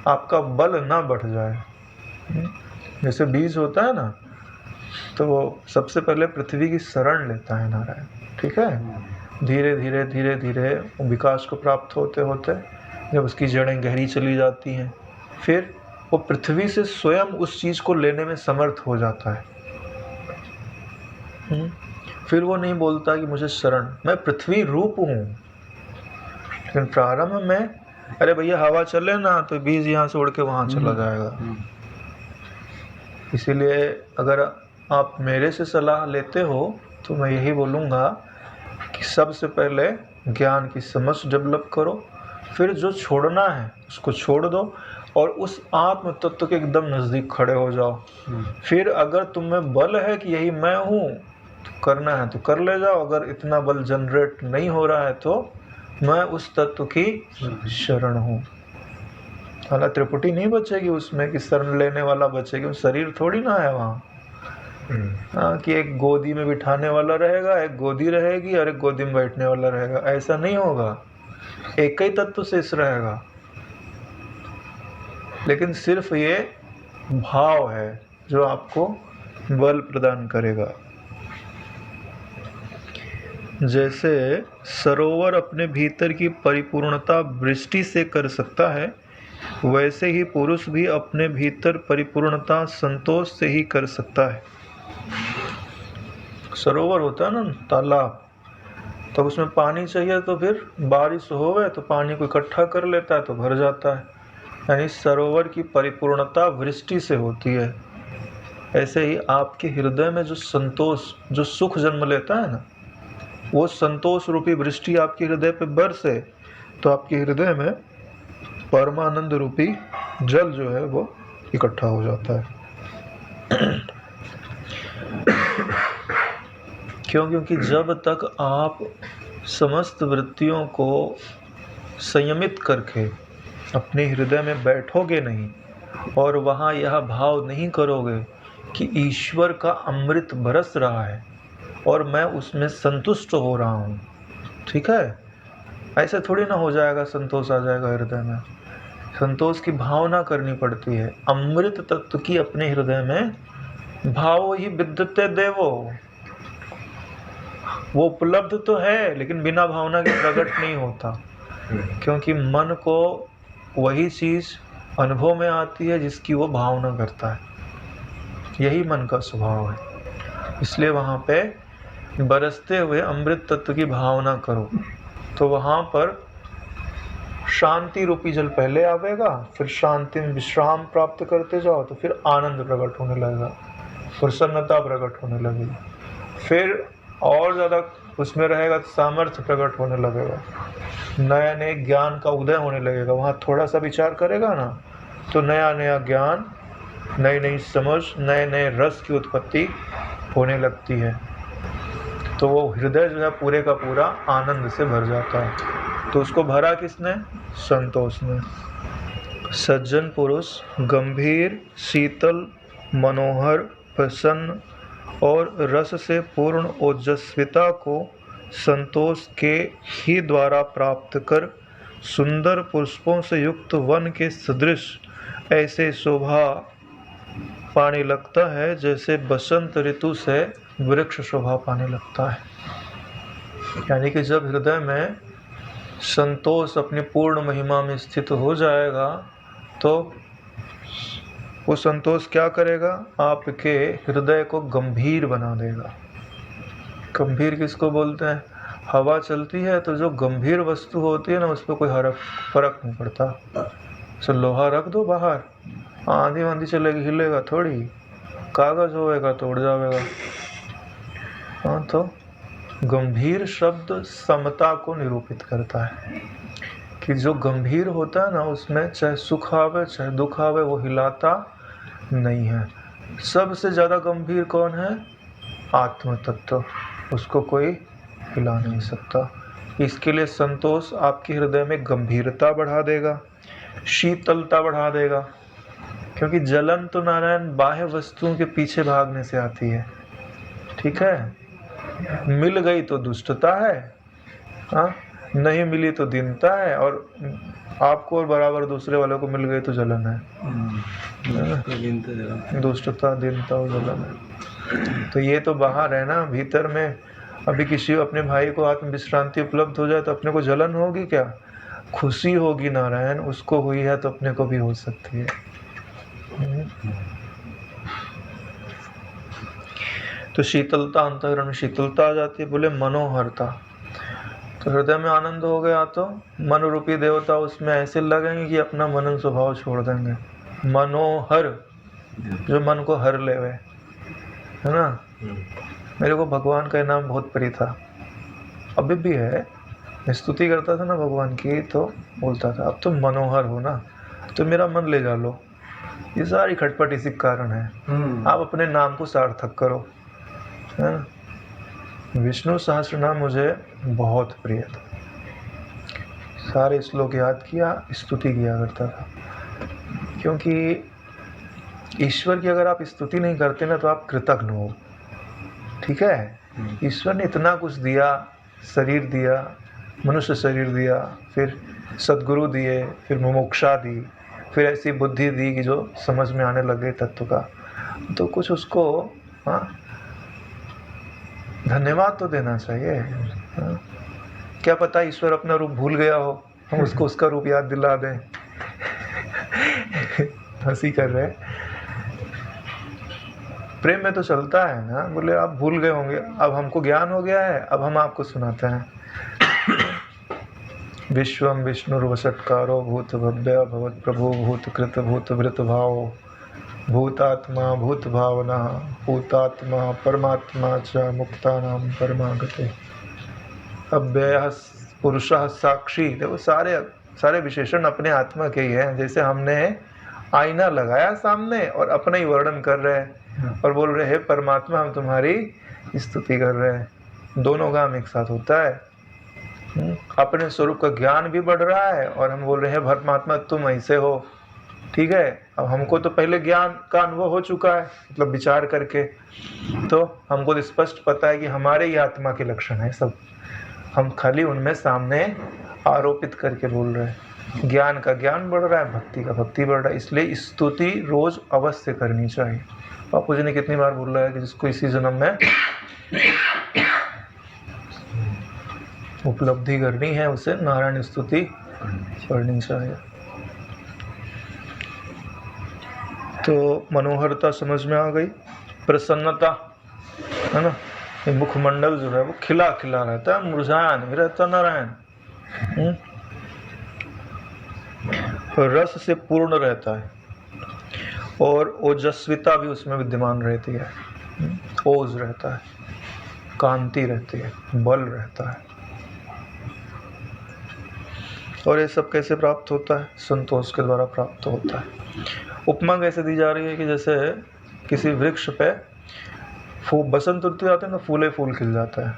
आपका बल ना बढ़ जाए। जैसे बीज होता है ना, तो वो सबसे पहले पृथ्वी की शरण लेता है नारायण। ठीक है, धीरे धीरे धीरे धीरे विकास को प्राप्त होते होते जब उसकी जड़ें गहरी चली जाती हैं, फिर वो पृथ्वी से स्वयं उस चीज़ को लेने में समर्थ हो जाता है। फिर वो नहीं बोलता कि मुझे शरण, मैं पृथ्वी रूप हूँ। लेकिन प्रारंभ में अरे भैया हवा चले ना तो बीज यहाँ से उड़ के वहाँ चला जाएगा। इसीलिए अगर आप मेरे से सलाह लेते हो तो मैं यही बोलूँगा कि सबसे पहले ज्ञान की समझ डेवलप करो, फिर जो छोड़ना है उसको छोड़ दो और उस आत्म तत्व के एकदम नज़दीक खड़े हो जाओ। फिर अगर तुम में बल है कि यही मैं हूँ, तो करना है तो कर ले जाओ, अगर इतना बल जनरेट नहीं हो रहा है तो मैं उस तत्व की शरण हूँ। हालांकि त्रिपुटी नहीं बचेगी उसमें कि शरण लेने वाला बचेगी, शरीर थोड़ी ना है वहाँ। कि एक गोदी में बिठाने वाला रहेगा, एक गोदी रहेगी और एक गोदी में बैठने वाला रहेगा, ऐसा नहीं होगा, एक ही तत्व शेष रहेगा। लेकिन सिर्फ ये भाव है जो आपको बल प्रदान करेगा। जैसे सरोवर अपने भीतर की परिपूर्णता वृष्टि से कर सकता है, वैसे ही पुरुष भी अपने भीतर परिपूर्णता संतोष से ही कर सकता है। सरोवर होता है ना तालाब, तो उसमें पानी चाहिए तो फिर बारिश होवे तो पानी को इकट्ठा कर लेता है तो भर जाता है, यानी सरोवर की परिपूर्णता वृष्टि से होती है। ऐसे ही आपके हृदय में जो संतोष, जो सुख जन्म लेता है ना, वो संतोष रूपी वृष्टि आपके हृदय पे बरसे तो आपके हृदय में परमानंद रूपी जल जो है वो इकट्ठा हो जाता है। क्यों? क्योंकि जब तक आप समस्त वृत्तियों को संयमित करके अपने हृदय में बैठोगे नहीं और वहाँ यह भाव नहीं करोगे कि ईश्वर का अमृत बरस रहा है और मैं उसमें संतुष्ट हो रहा हूँ, ठीक है, ऐसे थोड़ी ना हो जाएगा, संतोष आ जाएगा हृदय में। संतोष की भावना करनी पड़ती है, अमृत तत्व की अपने हृदय में भाव ही विद्यते देवो, वो उपलब्ध तो है लेकिन बिना भावना के प्रकट नहीं होता, क्योंकि मन को वही चीज़ अनुभव में आती है जिसकी वो भावना करता है, यही मन का स्वभाव है। इसलिए वहाँ पे बरसते हुए अमृत तत्व की भावना करो तो वहाँ पर शांति रूपी जल पहले आवेगा, फिर शांति में विश्राम प्राप्त करते जाओ तो फिर आनंद प्रकट होने लगेगा, प्रसन्नता प्रकट होने लगेगी, फिर और ज़्यादा उसमें रहेगा तो सामर्थ्य प्रकट होने लगेगा, नया नए ज्ञान का उदय होने लगेगा। वहाँ थोड़ा सा विचार करेगा ना तो नया नया ज्ञान, नई नई समझ, नए नए रस की उत्पत्ति होने लगती है, तो वो हृदय जो है पूरे का पूरा आनंद से भर जाता है। तो उसको भरा किसने? संतोष ने। सज्जन पुरुष गंभीर, शीतल, मनोहर, प्रसन्न और रस से पूर्ण ओजस्विता को संतोष के ही द्वारा प्राप्त कर सुंदर पुष्पों से युक्त वन के सदृश ऐसे शोभा पाने लगता है जैसे बसंत ऋतु से वृक्ष शोभा पाने लगता है। यानी कि जब हृदय में संतोष अपनी पूर्ण महिमा में स्थित हो जाएगा तो वो संतोष क्या करेगा? आपके हृदय को गंभीर बना देगा। गंभीर किसको बोलते हैं? हवा चलती है तो जो गंभीर वस्तु होती है ना, उस पर कोई फर्क नहीं पड़ता। तो लोहा रख दो बाहर, आंधी आंधी चलेगी, हिलेगा थोड़ी, कागज होएगा तो उड़ जाएगा। हाँ, तो गंभीर शब्द समता को निरूपित करता है कि जो गंभीर होता है ना, उसमें चाहे सुख आवे चाहे दुख आवे, वो हिलाता नहीं है। सबसे ज़्यादा गंभीर कौन है? आत्म तत्व, उसको कोई हिला नहीं सकता। इसके लिए संतोष आपके हृदय में गंभीरता बढ़ा देगा, शीतलता बढ़ा देगा, क्योंकि जलन तो नारायण बाह्य वस्तुओं के पीछे भागने से आती है। ठीक है, मिल गई तो दुष्टता है, हाँ, नहीं मिली तो दीनता है, और आपको और बराबर दूसरे वालों को मिल गई तो जलन है। दुष्टता, दीनता और जलन है। तो ये तो बाहर है ना, भीतर में अभी किसी अपने भाई को आत्म विश्रांति उपलब्ध हो जाए तो अपने को जलन होगी क्या? खुशी होगी नारायण। उसको हुई है तो अपने को भी हो सकती है। तो शीतलता, अंतःकरण में शीतलता आ जाती है। बोले मनोहरता, तो हृदय में आनंद हो गया तो मन रूपी देवता उसमें ऐसे लगेंगे कि अपना मनन स्वभाव छोड़ देंगे। मनोहर, जो मन को हर लेवे, है ना। मेरे को भगवान का नाम बहुत प्रिय था, अभी भी है। स्तुति करता था ना भगवान की तो बोलता था, अब तुम मनोहर हो ना, तो मेरा मन ले जा लो। ये सारी खटपट इसी कारण है। आप अपने नाम को सार्थक करो, है ना। विष्णु सहस्त्र नाम मुझे बहुत प्रिय था, सारे श्लोक याद किया, स्तुति किया करता था। क्योंकि ईश्वर की अगर आप स्तुति नहीं करते ना तो आप कृतज्ञ हो। ठीक है, ईश्वर ने इतना कुछ दिया, शरीर दिया, मनुष्य शरीर दिया, फिर सद्गुरु दिए, फिर मुमुक्षा दी, फिर ऐसी बुद्धि दी कि जो समझ में आने लगे तत्व का, तो कुछ उसको धन्यवाद तो देना चाहिए। हाँ? क्या पता ईश्वर अपना रूप भूल गया हो, हम उसको उसका रूप याद दिला दें। हंसी कर रहे, प्रेम में तो चलता है ना। बोले आप भूल गए होंगे, अब हमको ज्ञान हो गया है, अब हम आपको सुनाते हैं। विश्वम विष्णुर्वषट्कारो भूत भव्य भवत प्रभु भूत कृत भूत वृत भाव भूतात्मा भूत भावना भूतात्मा परमात्मा च मुक्तानाम परमागते अव्ययः पुरुषः साक्षी। देखो सारे विशेषण अपने आत्मा के ही हैं। जैसे हमने आईना लगाया सामने और अपना ही वर्णन कर रहे हैं और बोल रहे हैं परमात्मा हम तुम्हारी स्तुति कर रहे हैं। दोनों काम एक साथ होता है। अपने स्वरूप का ज्ञान भी बढ़ रहा है और हम बोल रहे हैं परमात्मा तुम ऐसे हो। ठीक है, अब हमको तो पहले ज्ञान का अनुभव हो चुका है, मतलब विचार करके, तो हमको तो स्पष्ट पता है कि हमारे ही आत्मा के लक्षण है सब। हम खाली उनमें सामने आरोपित करके बोल रहे हैं। ज्ञान का ज्ञान बढ़ रहा है, भक्ति का भक्ति बढ़ रहा है। इसलिए स्तुति रोज अवश्य करनी चाहिए। बापू जी ने कितनी बार बोल रहा है कि जिसको इसी जन्म में उपलब्धि करनी है उसे नारायण स्तुति पढ़नी चाहिए। तो मनोहरता समझ में आ गई, प्रसन्नता, है ना। ये मुखमंडल जो है वो खिला खिला रहता है, मुरझाया नहीं रहता नारायण। रस से पूर्ण रहता है और ओजस्विता भी उसमें विद्यमान रहती है। ओज रहता है, कांति रहती है, बल रहता है। और ये सब कैसे प्राप्त होता है? संतोष के द्वारा प्राप्त होता है। उपमा कैसे दी जा रही है कि जैसे किसी वृक्ष पे बसंत ऋतु आते हैं तो फूले फूल खिल जाता है।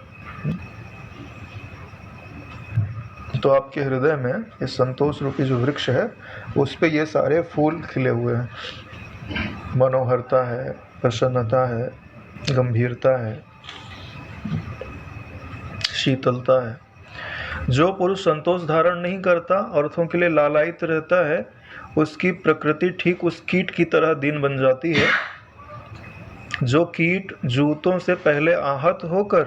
तो आपके हृदय में ये संतोष रूपी जो वृक्ष है उस पे ये सारे फूल खिले हुए हैं। मनोहरता है, प्रसन्नता है, गंभीरता है, शीतलता है। जो पुरुष संतोष धारण नहीं करता, अर्थों के लिए लालायित रहता है, उसकी प्रकृति ठीक उस कीट की तरह दीन बन जाती है जो कीट जूतों से पहले आहत होकर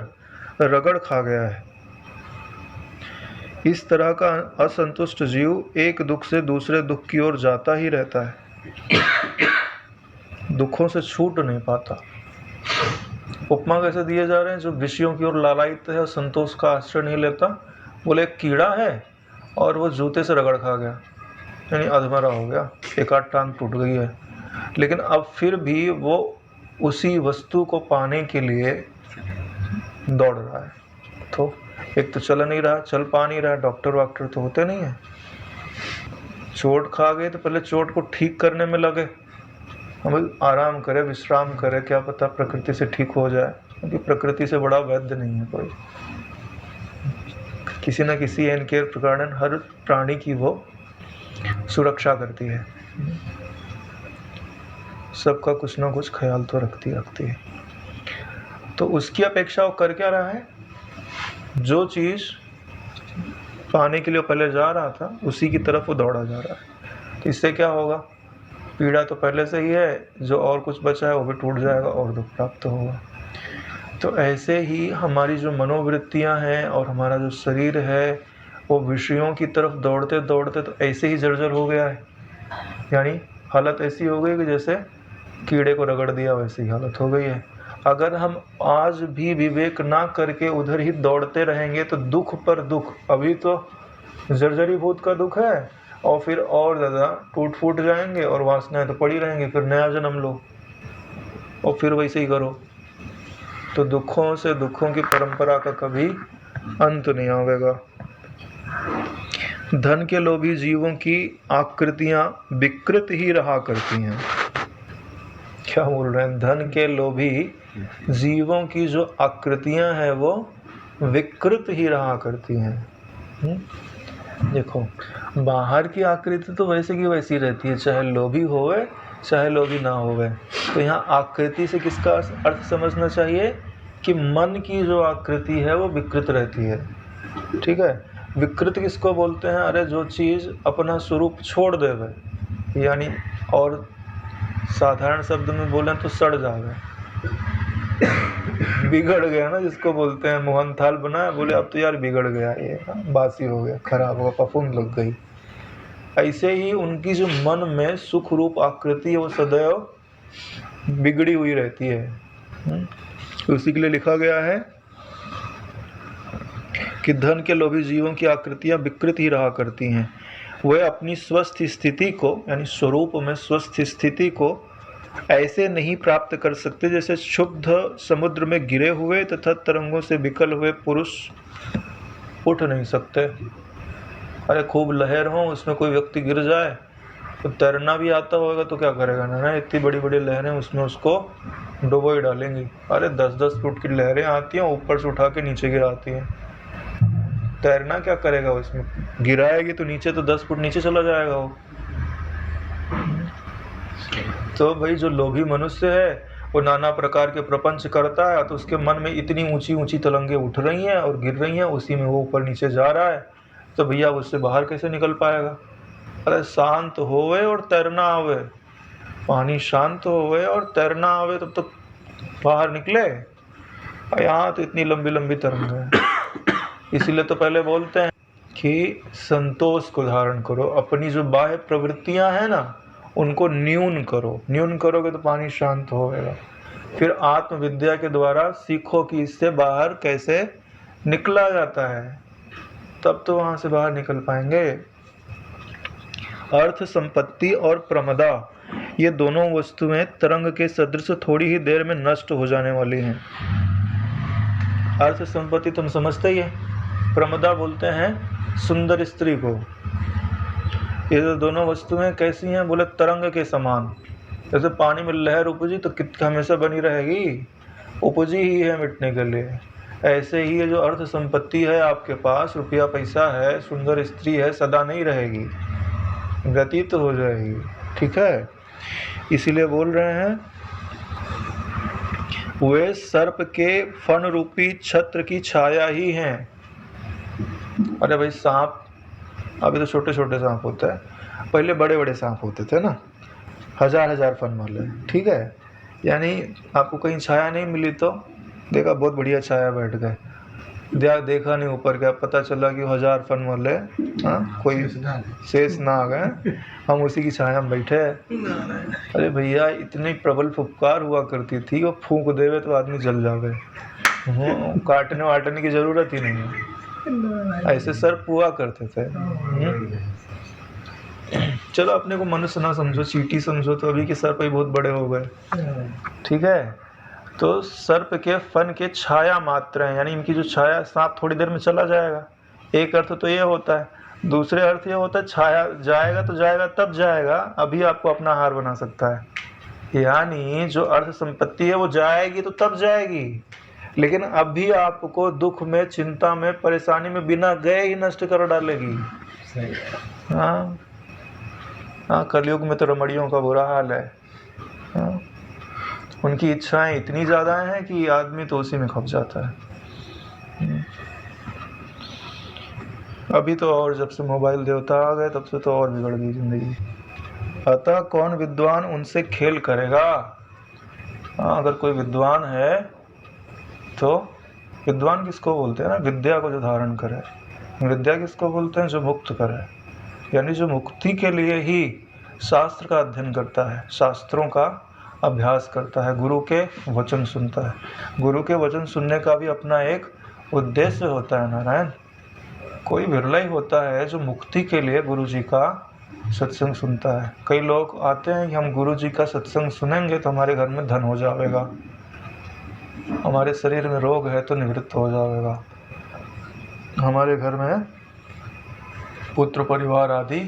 रगड़ खा गया है। इस तरह का असंतुष्ट जीव एक दुख से दूसरे दुख की ओर जाता ही रहता है, दुखों से छूट नहीं पाता। उपमा कैसे दिए जा रहे हैं? जो विषयों की ओर लालायित है और संतोष का आश्रय नहीं लेता, बोले एक कीड़ा है और वो जूते से रगड़ खा गया, यानी अधमरा हो गया, एक आध टांग टूट गई है, लेकिन अब फिर भी वो उसी वस्तु को पाने के लिए दौड़ रहा है। तो एक तो चल नहीं रहा, चल पा नहीं रहा, डॉक्टर वॉक्टर तो होते नहीं है। चोट खा गए तो पहले चोट को ठीक करने में लगे, हम आराम करे, विश्राम करे, क्या पता प्रकृति से ठीक हो जाए, क्योंकि प्रकृति से बड़ा वैद्य नहीं है कोई। किसी न किसी इनके कारण हर प्राणी की वो सुरक्षा करती है, सबका कुछ ना कुछ ख्याल तो रखती है। तो उसकी अपेक्षा वो कर क्या रहा है, जो चीज़ पाने के लिए पहले जा रहा था उसी की तरफ वो दौड़ा जा रहा है। तो इससे क्या होगा, पीड़ा तो पहले से ही है, जो और कुछ बचा है वो भी टूट जाएगा और दुख प्राप्त होगा। तो ऐसे ही हमारी जो मनोवृत्तियां हैं और हमारा जो शरीर है वो विषयों की तरफ दौड़ते दौड़ते तो ऐसे ही जर्जर हो गया है, यानी हालत ऐसी हो गई कि जैसे कीड़े को रगड़ दिया वैसी ही हालत हो गई है। अगर हम आज भी विवेक ना करके उधर ही दौड़ते रहेंगे तो दुख पर दुख, अभी तो जर्जरीभूत का दुख है और फिर और ज़्यादा टूट फूट जाएंगे और वासनाएं तो पड़ी रहेंगी, फिर नया जन्म लो और फिर वैसे ही करो। तो दुखों से दुखों की परंपरा का कभी अंत नहीं आवेगा। धन के लोभी जीवों की आकृतियां विकृत ही रहा करती हैं। क्या बोल रहे हैं, धन के लोभी जीवों की जो आकृतियां हैं वो विकृत ही रहा करती हैं। देखो बाहर की आकृति तो वैसे की वैसी रहती है, चाहे लोभी होवे चाहे लोभी ना होवे। तो यहाँ आकृति से किसका अर्थ समझना चाहिए कि मन की जो आकृति है वो विकृत रहती है। ठीक है, विकृत किसको बोलते हैं, अरे जो चीज़ अपना स्वरूप छोड़ देवे, यानी और साधारण शब्द में बोलें तो सड़ जावे, बिगड़ गया ना, जिसको बोलते हैं मोहन थाल बनाया, बोले अब तो यार बिगड़ गया, ये बासी हो गया, खराब हो गया, फफूंद लग गई। ऐसे ही उनकी जो मन में सुख रूप आकृति है वो सदैव बिगड़ी हुई रहती है। उसी के लिए लिखा गया है कि धन के लोभी जीवों की आकृतियां विकृत ही रहा करती हैं। वे अपनी स्वस्थ स्थिति को, यानी स्वरूप में स्वस्थ स्थिति को ऐसे नहीं प्राप्त कर सकते जैसे शुद्ध समुद्र में गिरे हुए तथा तरंगों से विकल हुए पुरुष उठ नहीं सकते। अरे खूब लहर हो, उसमें कोई व्यक्ति गिर जाए तो तैरना भी आता होगा तो क्या करेगा ना, इतनी बड़ी बड़ी लहरें उसमें उसको डुबो ही डालेंगी। अरे 10-10 फुट की लहरें आती हैं, ऊपर से उठा के नीचे गिराती हैं, तैरना क्या करेगा उसमें, गिराएगी तो नीचे तो 10 फुट नीचे चला जाएगा वो। तो भाई जो लोभी मनुष्य है वो नाना प्रकार के प्रपंच करता है, तो उसके मन में इतनी ऊंची ऊंची तरंगें उठ रही हैं और गिर रही हैं, उसी में वो ऊपर नीचे जा रहा है, तो भैया उससे बाहर कैसे निकल पाएगा। अरे शांत होवे और तैरना आवे, पानी शांत होवे और तैरना आवे तब तो बाहर निकले। यहाँ तो इतनी लंबी लंबी तरंगें हैं, इसीलिए तो पहले बोलते हैं कि संतोष को धारण करो, अपनी जो बाह्य प्रवृत्तियां हैं ना उनको न्यून करो, न्यून करोगे तो पानी शांत होगा। फिर आत्मविद्या के द्वारा सीखो कि इससे बाहर कैसे निकला जाता है, तब तो वहाँ से बाहर निकल पाएंगे। अर्थ संपत्ति और प्रमदा, ये दोनों वस्तुएं तरंग के सदृश थोड़ी ही देर में नष्ट हो जाने वाली हैं। अर्थ संपत्ति तुम समझते ही है, प्रमदा बोलते हैं सुंदर स्त्री को। ये जो दोनों वस्तुएं कैसी हैं, बोले तरंग के समान। जैसे पानी में लहर उपजी तो हमेशा बनी रहेगी, उपजी ही है मिटने के लिए। ऐसे ही ये जो अर्थ संपत्ति है आपके पास, रुपया पैसा है, सुंदर स्त्री है, सदा नहीं रहेगी, व्यतीत तो हो जाएगी। ठीक है, इसीलिए बोल रहे हैं वे सर्प के फण रूपी छत्र की छाया ही हैं। अरे भाई सांप, अभी तो छोटे छोटे सांप होते हैं, पहले बड़े बड़े सांप होते थे ना, 1000 फन वाले। ठीक है, यानी आपको कहीं छाया नहीं मिली तो देखा बहुत बढ़िया छाया बैठ गए, देखा नहीं ऊपर, क्या पता चला कि 1000 फन वाले कोई शेष ना आ गए, हम उसी की छाया में बैठे। अरे भैया इतनी प्रबल फुफकार हुआ करती थी, वो फूंक देवे तो आदमी जल जावे, काटने वाटने की जरूरत ही नहीं है, ऐसे सर्प हुआ करते थे। चलो अपने को मनुष्य ना समझो, चींटी समझो, तो अभी के सर्प ही बहुत बड़े हो गए। ठीक है, तो सर्प के फन के छाया मात्र हैं, यानी इनकी जो छाया, सांप थोड़ी देर में चला जाएगा। एक अर्थ तो ये होता है। दूसरे अर्थ ये होता है छाया जाएगा तो जाएगा, तब जाएगा, अभी आपको अपना आहार बना सकता है। यानी जो अर्थ संपत्ति है वो जाएगी तो तब जाएगी, लेकिन अभी आपको दुख में, चिंता में, परेशानी में बिना गए ही नष्ट कर डालेगी। हाँ हाँ, कलयुग में तो रमणियों का बुरा हाल है। हाँ? उनकी इच्छाएं इतनी ज़्यादा हैं कि आदमी तो उसी में खप जाता है। अभी तो और जब से मोबाइल देवता आ गए तब से तो और बिगड़ गई जिंदगी। अतः कौन विद्वान उनसे खेल करेगा। हाँ, अगर कोई विद्वान है तो विद्वान किसको बोलते हैं ना, विद्या को जो धारण करे। विद्या किसको बोलते हैं, जो मुक्त करे, यानी जो मुक्ति के लिए ही शास्त्र का अध्ययन करता है, शास्त्रों का अभ्यास करता है, गुरु के वचन सुनता है। गुरु के वचन सुनने का भी अपना एक उद्देश्य होता है नारायण। कोई बिरला ही होता है जो मुक्ति के लिए गुरु जी का सत्संग सुनता है। कई लोग आते हैं कि हम गुरु जी का सत्संग सुनेंगे तो हमारे घर में धन हो जाएगा, हमारे शरीर में रोग है तो निवृत्त हो जाएगा, हमारे घर में पुत्र परिवार आदि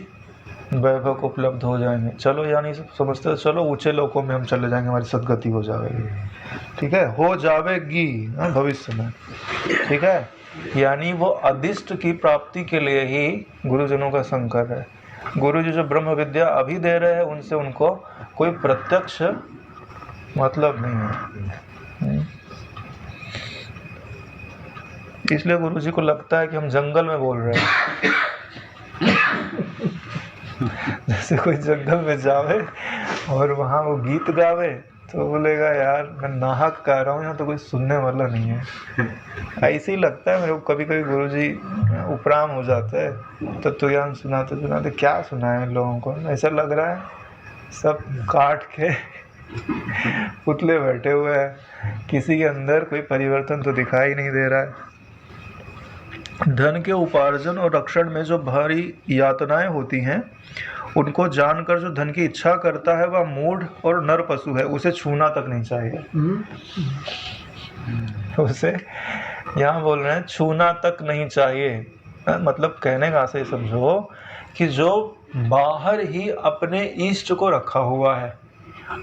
वैभव को उपलब्ध हो जाएंगे। चलो, यानी समझते हो, चलो ऊंचे लोकों में हम चले जाएंगे, हमारी सदगति हो जाएगी। ठीक है, हो जाएगी भविष्य में। ठीक है, यानी वो अदिष्ट की प्राप्ति के लिए ही गुरुजनों का संग कर रहे हैं। गुरु जी जो ब्रह्म विद्या अभी दे रहे हैं उनसे उनको कोई प्रत्यक्ष मतलब नहीं है। इसलिए गुरु जी को लगता है कि हम जंगल में बोल रहे हैं। जैसे कोई जंगल में जावे और वहाँ वो गीत गावे तो बोलेगा यार मैं नाहक गा रहा हूँ, यहाँ तो कोई सुनने वाला नहीं है। ऐसे ही लगता है मेरे को कभी कभी। गुरु जी उपराम हो जाते हैं तत्व ज्ञान सुनाते सुनाते, क्या सुनाए लोगों को, ऐसा लग रहा है सब काट के पुतले बैठे हुए हैं, किसी के अंदर कोई परिवर्तन तो दिखाई नहीं दे रहा है। धन के उपार्जन और रक्षण में जो भारी यातनाएं होती हैं उनको जानकर जो धन की इच्छा करता है वह मूढ़ और नर पशु है, उसे छूना तक नहीं चाहिए। उसे यहाँ बोल रहे हैं छूना तक नहीं चाहिए। मतलब कहने का ऐसे समझो कि जो बाहर ही अपने इष्ट को रखा हुआ है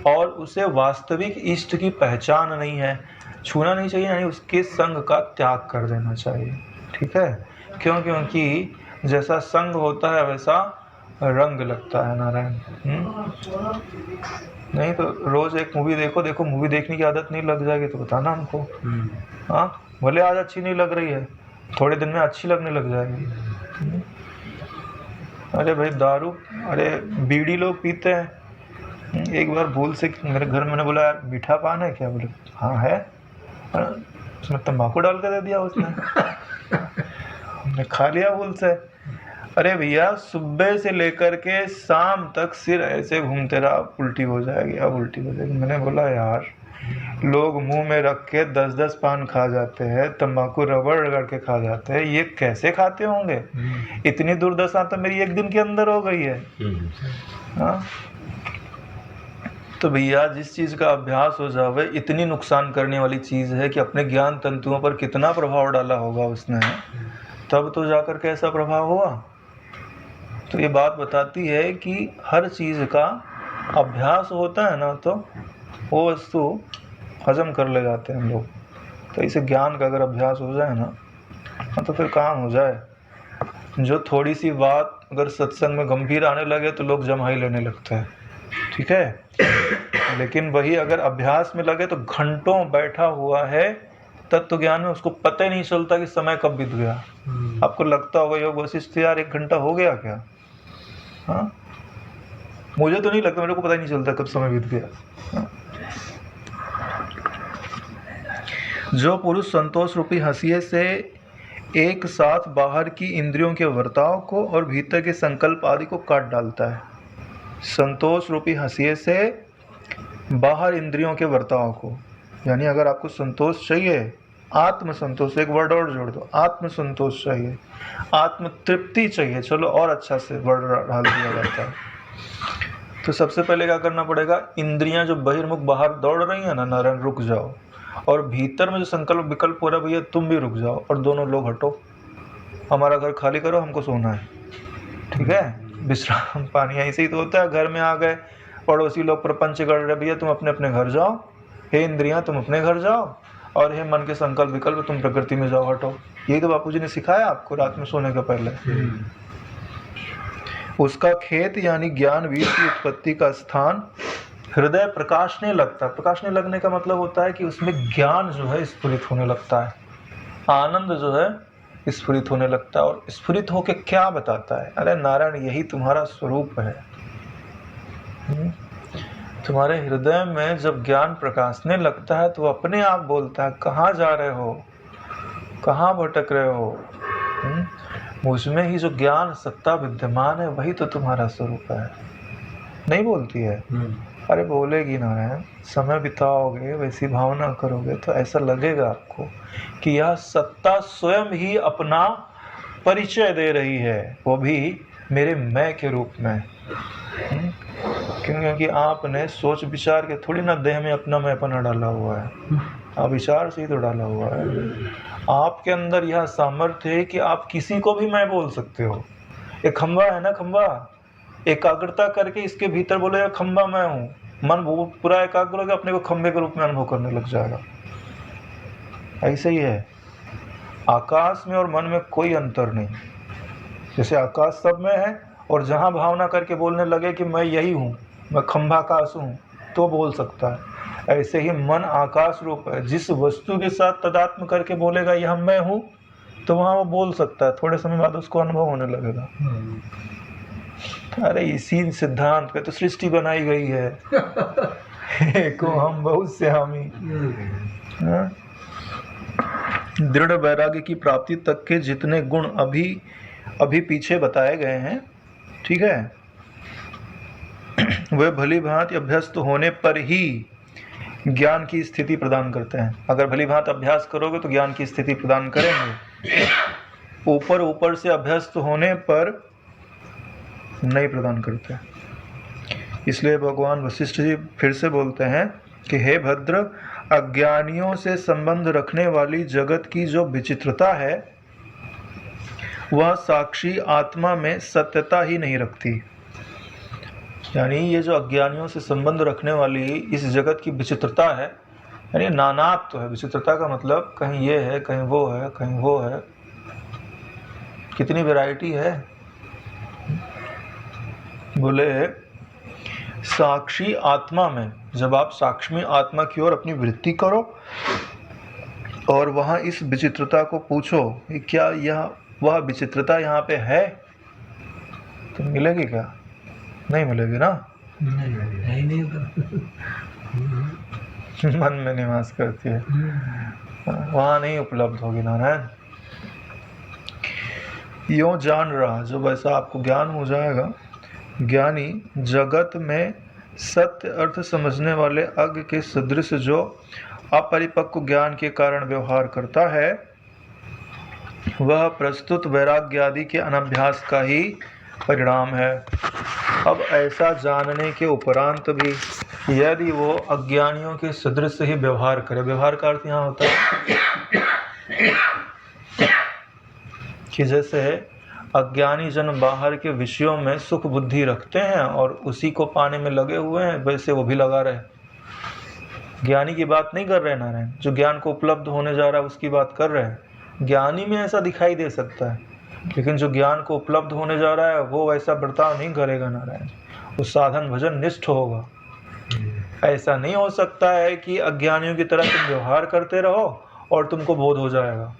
और उसे वास्तविक इष्ट की पहचान नहीं है, छूना नहीं चाहिए, यानी उसके संग का त्याग कर देना चाहिए। ठीक है, क्यों? क्योंकि जैसा संग होता है वैसा रंग लगता है नारायण। नहीं तो रोज एक मूवी देखो, मूवी देखने की आदत नहीं लग जाएगी तो बताना हमको। हाँ, भले आज अच्छी नहीं लग रही है, थोड़े दिन में अच्छी लगने लग जाएगी। अरे भाई दारू, अरे बीड़ी लोग पीते हैं। एक बार भूल से मेरे घर में मैंने बोला यार मीठा पान है क्या, बोले हाँ है, उसमें तंबाकू डाल कर दे दिया उसने। हमने खा लिया भूल से। अरे भैया सुबह से लेकर के शाम तक सिर ऐसे घूमते रहा, उल्टी हो जाएगी, अब उल्टी हो जाएगी। मैंने बोला यार लोग मुंह में रख के 10-10 पान खा जाते हैं, तंबाकू रबड़ रगड़ के खा जाते हैं, ये कैसे खाते होंगे? इतनी दुर्दशा तो मेरी एक दिन के अंदर हो गई है। हाँ, तो भैया जिस चीज़ का अभ्यास हो जावे, इतनी नुकसान करने वाली चीज़ है कि अपने ज्ञान तंतुओं पर कितना प्रभाव डाला होगा उसने, तब तो जाकर के ऐसा प्रभाव हुआ। तो ये बात बताती है कि हर चीज़ का अभ्यास होता है ना, तो वो वस्तु हजम कर ले जाते हैं हम लोग। तो इसे ज्ञान का अगर अभ्यास हो जाए ना तो फिर काम हो जाए। जो थोड़ी सी बात अगर सत्संग में गंभीर आने लगे तो लोग जम्हाई लेने लगते हैं। ठीक है, लेकिन वही अगर अभ्यास में लगे तो घंटों बैठा हुआ है तत्व ज्ञान में, उसको पता ही नहीं चलता कि समय कब बीत गया। आपको लगता होगा योग वशिष्ठ यार 1 घंटा हो गया क्या? हाँ, मुझे तो नहीं लगता, मेरे को पता ही नहीं चलता कब समय बीत गया। हाँ? जो पुरुष संतोष रूपी हंसिये से एक साथ बाहर की इंद्रियों के वर्ताव को और भीतर के संकल्प आदि को काट डालता है। संतोष रूपी हंसिये से बाहर इंद्रियों के वर्ताव को, यानी अगर आपको संतोष चाहिए, आत्म संतोष, एक वर्ड और जोड़ दो, आत्म संतोष चाहिए, आत्म तृप्ति चाहिए, चलो और अच्छा से वर्ड डाल दिया जाता है। तो सबसे पहले क्या करना पड़ेगा? इंद्रियां जो बहिर्मुख बाहर दौड़ रही हैं ना नारायण, रुक जाओ। और भीतर में जो संकल्प विकल्प हो रहा है, भैया तुम भी रुक जाओ और दोनों लोग हटो, हमारा घर खाली करो, हमको सोना है, ठीक है, विश्राम पानी। ऐसे ही तो होता है, घर में आ गए पड़ोसी लोग प्रपंच कर रहे, भैया तुम अपने अपने घर जाओ, हे इंद्रियां तुम अपने घर जाओ, और हे मन के संकल्प विकल्प तुम प्रकृति में जाओ, हटो। यही तो बापूजी ने सिखाया आपको रात में सोने के पहले। उसका खेत यानी ज्ञान वीर की उत्पत्ति का स्थान हृदय प्रकाशने लगता है। प्रकाशने लगने का मतलब होता है कि उसमें ज्ञान जो है स्फुरित होने लगता है, आनंद जो है स्फुरित होने लगता है। और स्फुरित होके क्या बताता है? अरे नारायण यही तुम्हारा स्वरूप है। तुम्हारे हृदय में जब ज्ञान प्रकाशने लगता है तो अपने आप बोलता है, कहाँ जा रहे हो, कहाँ भटक रहे हो? मुझमें ही जो ज्ञान सत्ता विद्यमान है वही तो तुम्हारा स्वरूप है। नहीं बोलती है? अरे बोलेगी नारायण, समय बिताओगे, वैसी भावना करोगे तो ऐसा लगेगा आपको कि यह सत्ता स्वयं ही अपना परिचय दे रही है, वो भी मेरे मैं के रूप में। क्योंकि आपने सोच विचार के थोड़ी ना देह में अपना मैंपना डाला हुआ है, आप विचार से ही तो डाला हुआ है। आपके अंदर यह सामर्थ्य है कि आप किसी को भी मैं बोल सकते हो। एक खंबा है ना, खंबा, एकाग्रता करके इसके भीतर बोलेगा खंबा मैं हूँ, मन वो पूरा एकाग्र होगा, अपने को खंबे के रूप में अनुभव करने लग जाएगा। ऐसे ही है, आकाश में और मन में कोई अंतर नहीं। जैसे आकाश सब में है और जहाँ भावना करके बोलने लगे कि मैं यही हूँ, मैं खंभा आकाश हूँ, तो बोल सकता है। ऐसे ही मन आकाश रूप है, जिस वस्तु के साथ तदात्म करके बोलेगा यह मैं हूँ, तो वहाँ वो बोल सकता है, थोड़े समय बाद उसको अनुभव होने लगेगा। अरे इसी सिद्धांत पे तो सृष्टि बनाई गई है। एको हम बहुत से हामी। दृढ़ वैराग्य की प्राप्ति तक के जितने गुण अभी पीछे बताए गए हैं, ठीक है, वे भली भांति अभ्यस्त होने पर ही ज्ञान की स्थिति प्रदान करते हैं। अगर भली भांति अभ्यास करोगे तो ज्ञान की स्थिति प्रदान करेंगे। ऊपर से अभ्यस्त होने पर नहीं प्रदान करते। इसलिए भगवान वशिष्ठ जी फिर से बोलते हैं कि हे भद्र, अज्ञानियों से संबंध रखने वाली जगत की जो विचित्रता है वह साक्षी आत्मा में सत्यता ही नहीं रखती। यानी ये जो अज्ञानियों से संबंध रखने वाली इस जगत की विचित्रता है, यानी नानात्व तो है। विचित्रता का मतलब कहीं ये है, कहीं वो है, कहीं वो है, कितनी वैरायटी है। बोले साक्षी आत्मा में, जब आप साक्षी आत्मा की ओर अपनी वृत्ति करो और वहाँ इस विचित्रता को पूछो कि क्या यह वह विचित्रता यहाँ पे है, तो मिलेगी क्या? नहीं मिलेगी ना। नहीं मन में निवास करती है, वहाँ नहीं उपलब्ध होगी नारायण। यों जान रहा, जो वैसा आपको ज्ञान हो जाएगा, ज्ञानी जगत में सत्य अर्थ समझने वाले अज्ञ के सदृश जो अपरिपक्व ज्ञान के कारण व्यवहार करता है, वह प्रस्तुत वैराग्य आदि के अनभ्यास का ही परिणाम है। अब ऐसा जानने के उपरांत भी यदि वो अज्ञानियों के सदृश ही व्यवहार करे, व्यवहार का अर्थ यहाँ होता है कि जैसे अज्ञानी जन बाहर के विषयों में सुख बुद्धि रखते हैं और उसी को पाने में लगे हुए हैं, वैसे वो भी लगा रहे। ज्ञानी की बात नहीं कर रहे नारायण, जो ज्ञान को उपलब्ध होने जा रहा है उसकी बात कर रहे हैं। ज्ञानी में ऐसा दिखाई दे सकता है, लेकिन जो ज्ञान को उपलब्ध होने जा रहा है वो वैसा बर्ताव नहीं करेगा नारायण, वो साधन भजन निष्ठ होगा। ऐसा नहीं हो सकता है कि अज्ञानियों की तरह तुम व्यवहार करते रहो और तुमको बोध हो जाएगा।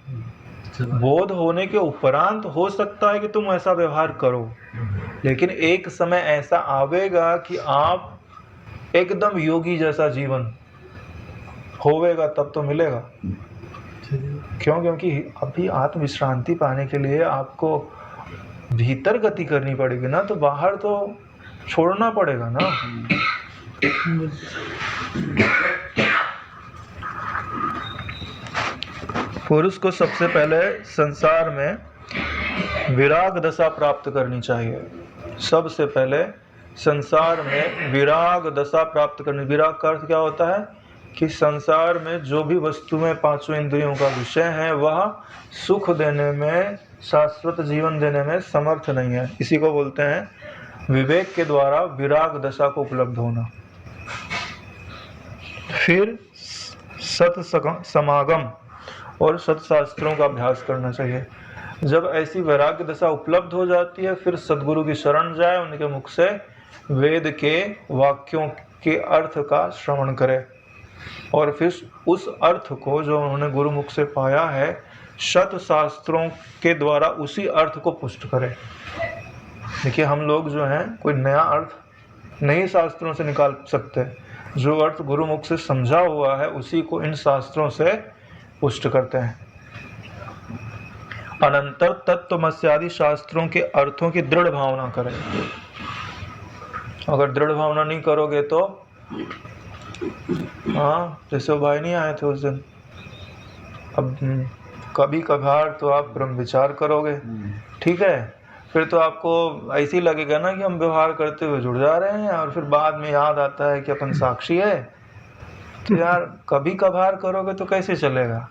बोध होने के उपरांत हो सकता है कि तुम ऐसा व्यवहार करो, लेकिन एक समय ऐसा आवेगा कि आप एकदम योगी जैसा जीवन होवेगा, तब तो मिलेगा। क्यों? क्योंकि अभी आत्म विश्रांति पाने के लिए आपको भीतर गति करनी पड़ेगी ना, तो बाहर तो छोड़ना पड़ेगा ना। पुरुष को सबसे पहले संसार में विराग दशा प्राप्त करनी चाहिए। सबसे पहले संसार में विराग दशा प्राप्त करनी। विराग का अर्थ क्या होता है? कि संसार में जो भी वस्तुएं पांचों इंद्रियों का विषय है वह सुख देने में, शाश्वत जीवन देने में समर्थ नहीं है। इसी को बोलते हैं विवेक के द्वारा विराग दशा को उपलब्ध होना। फिर सत समागम और सत्शास्त्रों का अभ्यास करना चाहिए। जब ऐसी वैराग्य दशा उपलब्ध हो जाती है फिर सद्गुरु की शरण जाए, उनके मुख से वेद के वाक्यों के अर्थ का श्रवण करे और फिर उस अर्थ को जो उन्होंने गुरुमुख से पाया है शत शास्त्रों के द्वारा उसी अर्थ को पुष्ट करे। देखिए हम लोग जो हैं कोई नया अर्थ नहीं शास्त्रों से निकाल सकते, जो अर्थ गुरुमुख से समझा हुआ है उसी को इन शास्त्रों से पुष्ट करते हैं। अनंतर तत्त्वमस्यादि शास्त्रों के अर्थों की दृढ़ भावना करें। अगर दृढ़ भावना नहीं करोगे तो हाँ, जैसे वो भाई नहीं आए थे उस दिन, अब कभी कभार तो आप ब्रह्म विचार करोगे, ठीक है, फिर तो आपको ऐसे ही लगेगा ना कि हम व्यवहार करते हुए जुड़ जा रहे हैं और फिर बाद में याद आता है कि अपन साक्षी है। तो यार कभी कभार करोगे तो कैसे चलेगा,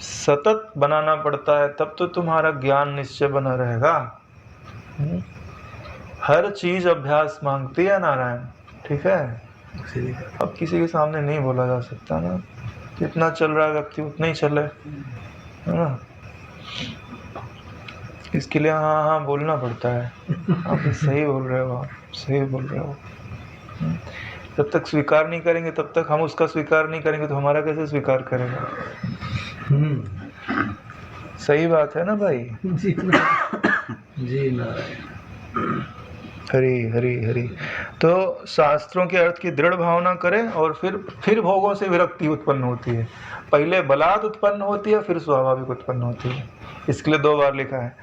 सतत बनाना पड़ता है, तब तो तुम्हारा ज्ञान निश्चय बना रहेगा। हर चीज अभ्यास मांगती है नारायण, ठीक है। अब किसी के सामने नहीं बोला जा सकता ना, जितना चल रहा है व्यक्ति उतना ही चले, है ना। इसके लिए हाँ हाँ बोलना पड़ता है। आप सही बोल रहे हो, आप सही बोल रहे हो। जब तक स्वीकार नहीं करेंगे तब तक हम उसका स्वीकार नहीं करेंगे तो हमारा कैसे स्वीकार करेगा। सही बात है ना भाई। जी नारायण। हरि हरि हरि। तो शास्त्रों के अर्थ की दृढ़ भावना करें और फिर भोगों से विरक्ति उत्पन्न होती है। पहले बलात् उत्पन्न होती है फिर स्वाभाविक उत्पन्न होती है। इसके लिए 2 बार लिखा है।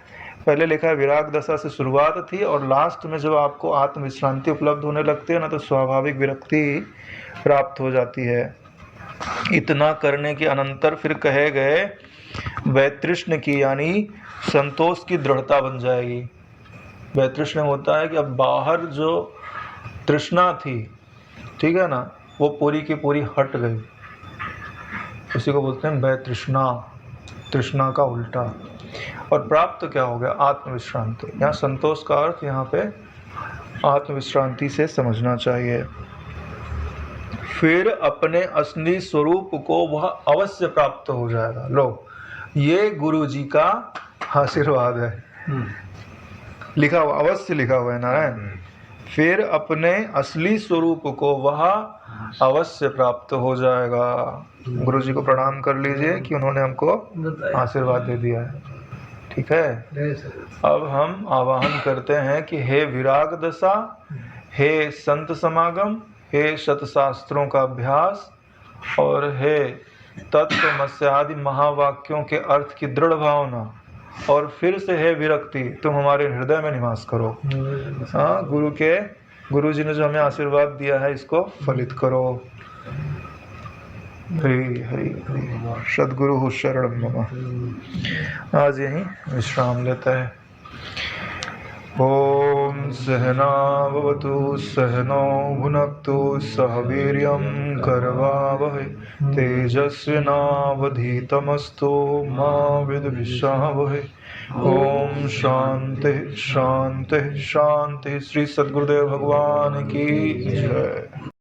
पहले लिखा है विराग दशा से शुरुआत थी और लास्ट में जब आपको आत्म विश्रांति उपलब्ध होने लगती है ना तो स्वाभाविक विरक्ति प्राप्त हो जाती है। इतना करने के अनंतर फिर कहे गए वैतृष्ण की यानी संतोष की दृढ़ता बन जाएगी। वैतृष्ण होता है कि अब बाहर जो तृष्णा थी, ठीक है ना, वो पूरी की पूरी हट गई। उसी को बोलते हैं वैतृष्णा, तृष्णा का उल्टा। और प्राप्त क्या हो गया, आत्मविश्रांति। यहाँ संतोष का अर्थ यहाँ पे आत्मविश्रांति से समझना चाहिए। फिर अपने असली स्वरूप को वह अवश्य प्राप्त हो जाएगा। लो ये गुरु जी का आशीर्वाद है, लिखा हुआ, अवश्य लिखा हुआ है नारायण। फिर अपने असली स्वरूप को वह अवश्य प्राप्त हो जाएगा। गुरु जी को प्रणाम कर लीजिए कि उन्होंने हमको आशीर्वाद दे दिया है, ठीक है। अब हम आवाहन करते हैं कि हे विराग दशा, हे संत समागम, हे शतशास्त्रों का अभ्यास और हे तत्त्वमस्यादि महावाक्यों के अर्थ की दृढ़ भावना और फिर से है विरक्ति, तुम हमारे हृदय में निवास करो। हाँ, गुरु जी ने जो हमें आशीर्वाद दिया है इसको फलित करो। हरि हरि हरि। सद्गुरु शरण मम। आज यहीं विश्राम लेता है। ओम सहना भवतु सहनौ भुनक्तु सह वीर्यं करवावहै तेजस्विनावधीतमस्तु मा विद्विषावहै। ओम शांति शांति शांति। श्री सद्गुरुदेव भगवान की जय।